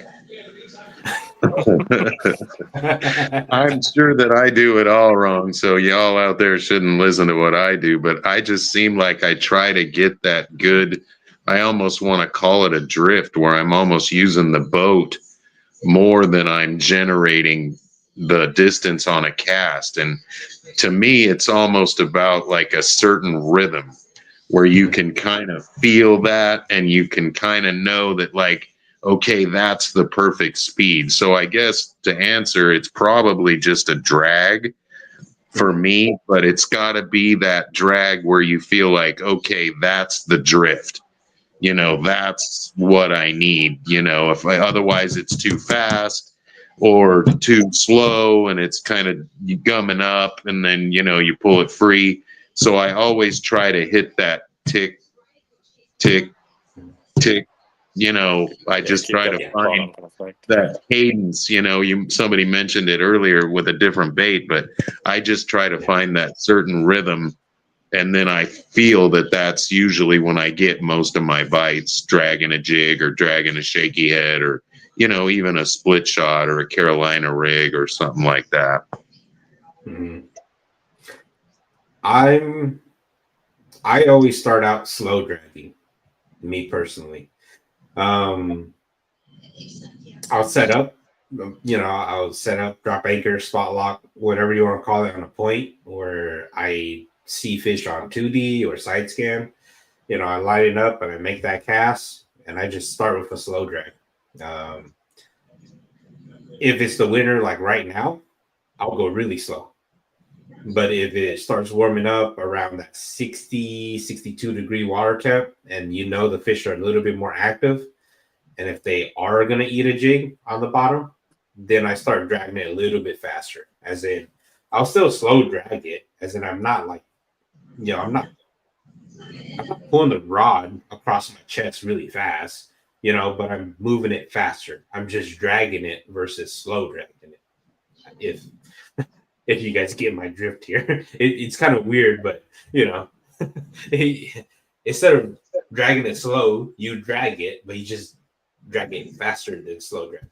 B: I'm sure that I do it all wrong, so y'all out there shouldn't listen to what I do, but I just seem like I try to get that good. I almost want to call it a drift where I'm almost using the boat more than I'm generating the distance on a cast. And to me, it's almost about like a certain rhythm where you can kind of feel that and you can kind of know that, like, okay, that's the perfect speed. So I guess to answer, it's probably just a drag for me, but it's got to be that drag where you feel like, okay, that's the drift. You know, that's what I need. You know, if I, otherwise it's too fast or too slow and it's kind of gumming up and then, you know, you pull it free. So I always try to hit that tick, tick, tick. You know, I just
C: keep
B: try
C: that
B: to
C: bottom
B: find
C: effect.
B: that cadence. You know, somebody mentioned it earlier with a different bait, but I just try to find that certain rhythm, and then I feel that that's usually when I get most of my bites, dragging a jig or dragging a shaky head or, you know, even a split shot or a Carolina rig or something like that.
A: Mhm. I always start out slow dragging, me personally. Um, I'll set up, I'll set up, drop anchor, spot lock, whatever you want to call it, on a point where I see fish on 2D or side scan. I line it up and I make that cast, and I just start with a slow drag. Um, if it's the winter, like right now, I'll go really slow. But if it starts warming up around that 60, 62-degree water temp, and the fish are a little bit more active, and if they are going to eat a jig on the bottom, then I start dragging it a little bit faster. As in, I'll still slow drag it, as in I'm not like, I'm not pulling the rod across my chest really fast, but I'm moving it faster. I'm just dragging it versus slow dragging it. If if you guys get my drift here, it's kind of weird, but instead of dragging it slow, you drag it, but you just drag it faster than slow drag.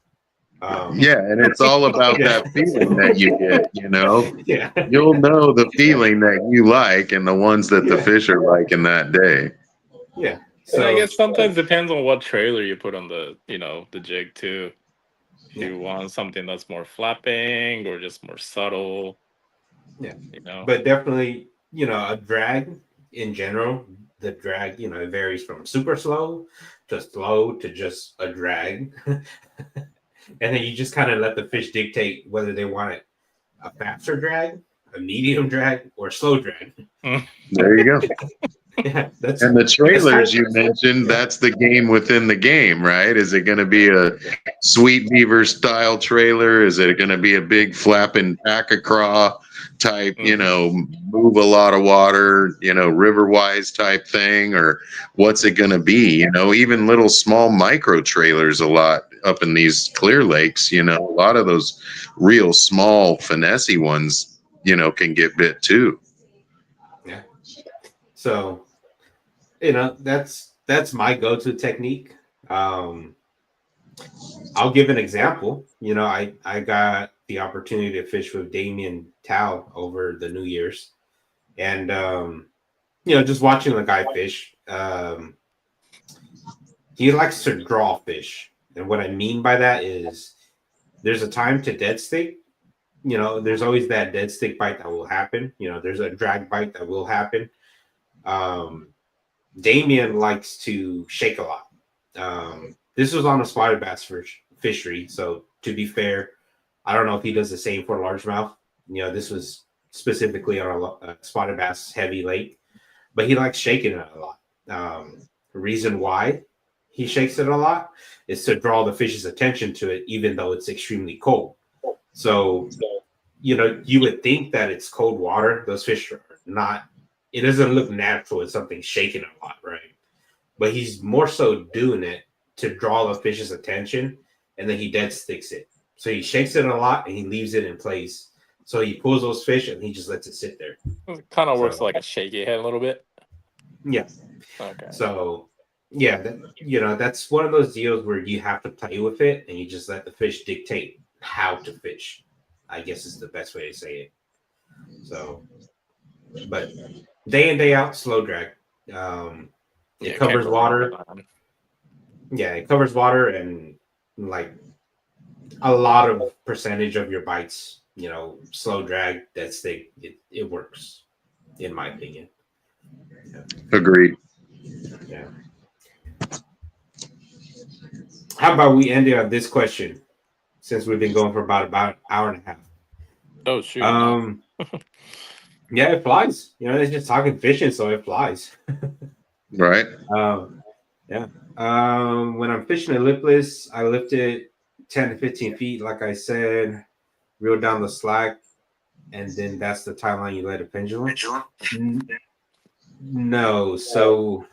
B: Yeah, and it's all about that feeling that you get, you know.
A: Yeah.
B: You'll know the feeling that you like and the ones that the fish are liking that day.
A: Yeah.
C: And I
A: So
C: guess sometimes depends on what trailer you put on the, the jig too. If
A: yeah.
C: you want something that's more flapping or just more subtle,
A: Yeah.
C: you know.
A: But definitely, a drag in general, the drag, it varies from super slow to just a drag. And then you just kind of let the fish dictate whether they want it a faster drag, a medium drag, or a slow drag.
B: There you go.
A: Yeah,
B: And the trailers you
A: yeah.
B: mentioned, that's the game within the game, right? Is it going to be a Sweet Beaver style trailer? Is it going to be a big flapping pack-a-craw type, move a lot of water, river-wise type thing? Or what's it going to be? Even little small micro trailers a lot up in these clear lakes, a lot of those real small finessey ones, can get bit too.
A: Yeah. So, that's my go-to technique. I'll give an example. I got the opportunity to fish with Damien Tao over the New Year's, and just watching the guy fish. He likes to draw fish, and what I mean by that is there's a time to dead stick. There's always that dead stick bite that will happen. There's a drag bite that will happen. Um, Damien likes to shake a lot. This was on a spotted bass fishery, so to be fair, I don't know if he does the same for largemouth. This was specifically on a spotted bass heavy lake, but he likes shaking it a lot. The reason why he shakes it a lot is to draw the fish's attention to it, even though it's extremely cold. So, you would think that it's cold water. Those fish are not, it doesn't look natural as something shaking a lot, right? But he's more so doing it to draw the fish's attention, and then he dead sticks it. So he shakes it a lot and he leaves it in place. So he pulls those fish and he just lets it sit there.
C: It kind of works like a shaky head a little bit.
A: Yeah.
C: Okay.
A: So yeah, that's one of those deals where you have to play with it and you just let the fish dictate how to fish, I guess is the best way to say it. So, but day in, day out, slow drag. It covers water. Yeah, it covers water, and like a lot of percentage of your bites, slow drag, that's it works, in my opinion.
B: Agreed.
A: Yeah. How about we end it on this question, since we've been going for about an hour and a half.
C: Oh shoot!
A: Yeah, it flies. It's just talking fishing, so it flies.
B: Right.
A: Yeah. When I'm fishing a lipless, I lift it 10 to 15 feet, like I said, reel down the slack, and then that's the timeline you let a pendulum. No. So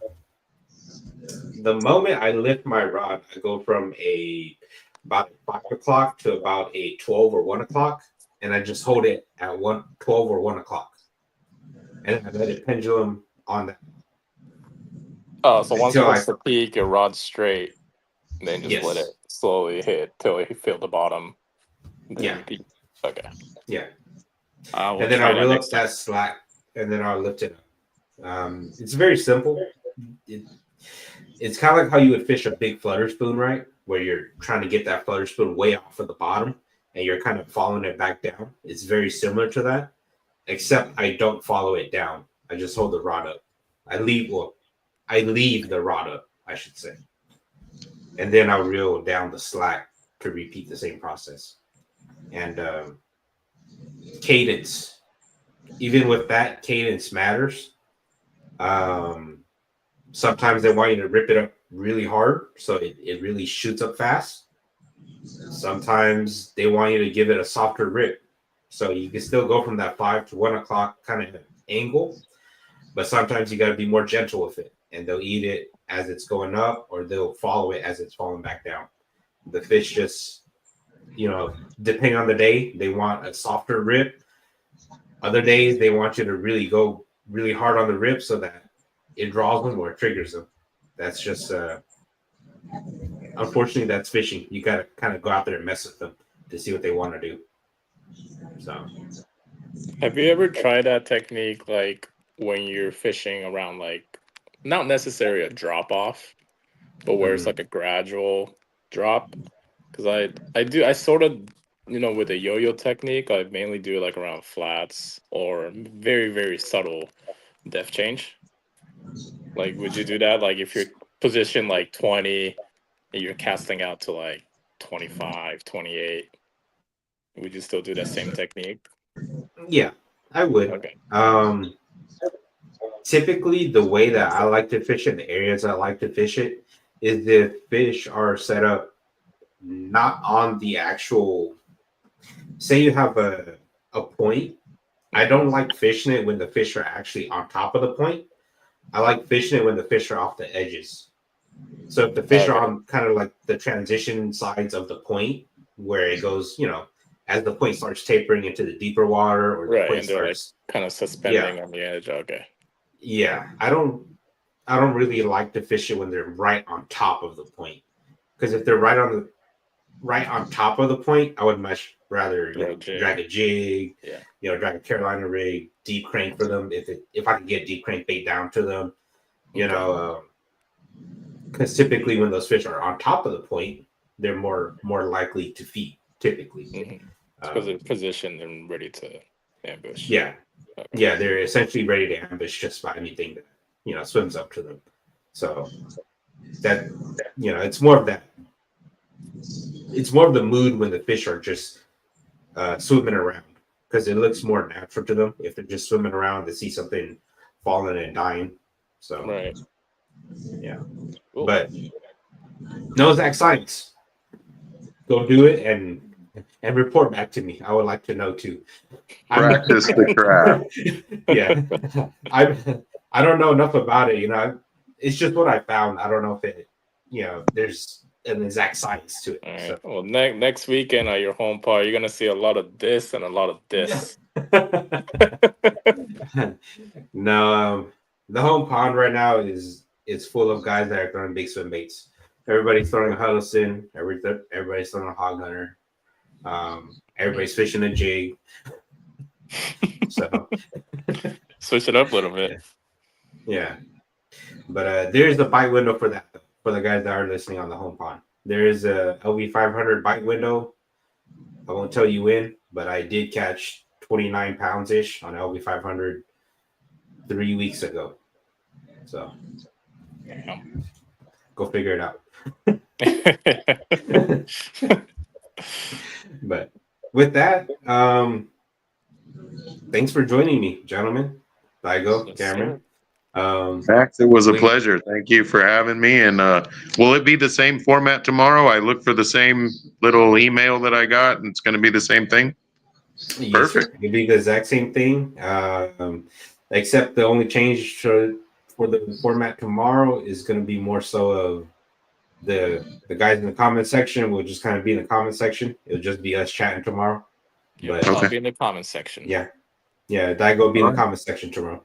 A: the moment I lift my rod, I go from about 5 o'clock to about a 12 or 1 o'clock, and I just hold it at 12 or 1 o'clock, and I let it pendulum on that.
C: Oh, so once it
A: Until
C: hits the peak, your rod's straight, then just let
A: Yes.
C: it slowly hit till you feel the bottom. Then
A: Yeah.
C: repeat. Okay.
A: Yeah.
C: I will
A: And then
C: try
A: I'll
C: that
A: reel up
C: next time.
A: that slack, and then I'll lift it up. It's very simple. It's kind of like how you would fish a big flutter spoon, right? Where you're trying to get that flutter spoon way off of the bottom, and you're kind of following it back down. It's very similar to that, except I don't follow it down. I just hold the rod up. I leave the rod up, I should say, and then I'll reel down the slack to repeat the same process. And cadence, even with that, cadence matters. Sometimes they want you to rip it up really hard, so it really shoots up fast. Sometimes they want you to give it a softer rip, so you can still go from that 5 to 1 o'clock kind of angle, but sometimes you got to be more gentle with it, and they'll eat it as it's going up, or they'll follow it as it's falling back down. The fish just, depending on the day, they want a softer rip. Other days, they want you to really go really hard on the rip so that it draws them or triggers them. That's just, unfortunately, that's fishing. You got to kind of go out there and mess with them to see what they want to do. So,
C: Have you ever tried that technique, like when you're fishing around, like not necessarily a drop off, but where it's like a gradual drop? Because I sort of, with the yo-yo technique, I mainly do it like around flats or very, very subtle depth change. Like, would you do that? Like, if you're positioned like 20 and you're casting out to like 25, 28, would you still do that same technique?
A: yeah, I would.
C: Okay.
A: Typically, the way that I like to fish it, the areas I like to fish it, is the fish are set up not on the actual. Say you have a point. I don't like fishing it when the fish are actually on top of the point. I like fishing it when the fish are off the edges. So if the fish are on kind of like the transition sides of the point, where it goes, as the point starts tapering into the deeper water, or the
C: Right,
A: point
C: and they're like
A: starts,
C: kind of suspending on the edge. Okay.
A: yeah, I don't really like to fish it when they're right on top of the point, because if they're right on top of the point, I would much rather drag a jig, drag a Carolina rig, deep crank for them. If I can get deep crank bait down to them, because typically when those fish are on top of the point, they're more likely to feed. Typically,
C: because they're positioned and ready to ambush.
A: Yeah, yeah, they're essentially ready to ambush just by anything that swims up to them. So that it's more of that. It's more of the mood when the fish are just swimming around, because it looks more natural to them. If they're just swimming around, they see something falling and dying. So
C: right,
A: yeah.
C: Cool.
A: But no exact science. Go do it and report back to me. I would like to know too.
B: Practice the craft.
A: Yeah, I don't know enough about it. It's just what I found. I don't know if it, there's an exact science to it.
C: All right.
A: So.
C: Well, next weekend at your home park, you're gonna see a lot of this and a lot of this.
A: No, the home pond right now is full of guys that are throwing big swim baits. Everybody's throwing a Huddleston. Everybody's throwing a Hog Hunter. Everybody's fishing a jig. So
C: switch it up a little bit.
A: Yeah. But there's the bite window for that, for the guys that are listening on the home pond. There is a LV500 bite window I won't tell you when, but I did catch 29 pounds ish on LB 500 3 weeks ago. So
C: Damn.
A: go figure it out. But with that, thanks for joining me, gentlemen. Daigo,
C: Yes,
A: Cameron.
B: Max, it was a
A: we-
B: pleasure. Thank you for having me. And will it be the same format tomorrow? I look for the same little email that I got, and it's going to be the same thing.
A: Yes,
B: Perfect.
A: sir. It'll be the exact same thing, except the only change for the format tomorrow is going to be more so of the guys in the comment section will just kind of be in the comment section. It'll just be us chatting tomorrow.
C: Yeah,
A: But
C: I'll
B: Okay.
C: be in the comment section.
A: yeah, Daigo will be in the
B: Alright.
A: comment section tomorrow.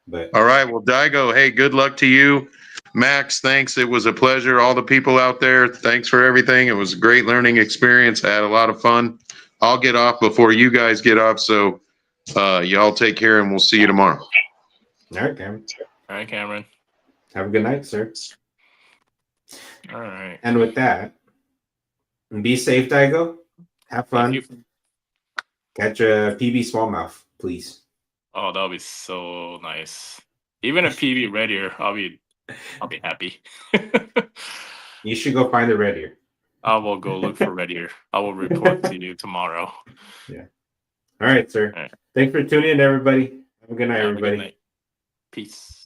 A: But
B: All right. Well, Daigo, hey, good luck to you. Max, thanks. It was a pleasure. All the people out there, thanks for everything. It was a great learning experience. I had a lot of fun. I'll get off before you guys get off. So y'all take care and we'll see you tomorrow.
A: all right, Cameron.
C: All right, Cameron.
A: Have a good night, sir.
C: All right.
A: And with that, be safe, Daigo. Have fun.
C: Thank you.
A: Catch a PB smallmouth, please.
C: Oh, that'll be so nice. Even a PB red ear, I'll be happy.
A: You should go find the red ear.
C: I will go look for red ear. I will report to you tomorrow.
A: All right, sir.
C: All right.
A: Thanks for tuning in, everybody. Have a good night,
C: Have a good
A: everybody.
C: night. Peace.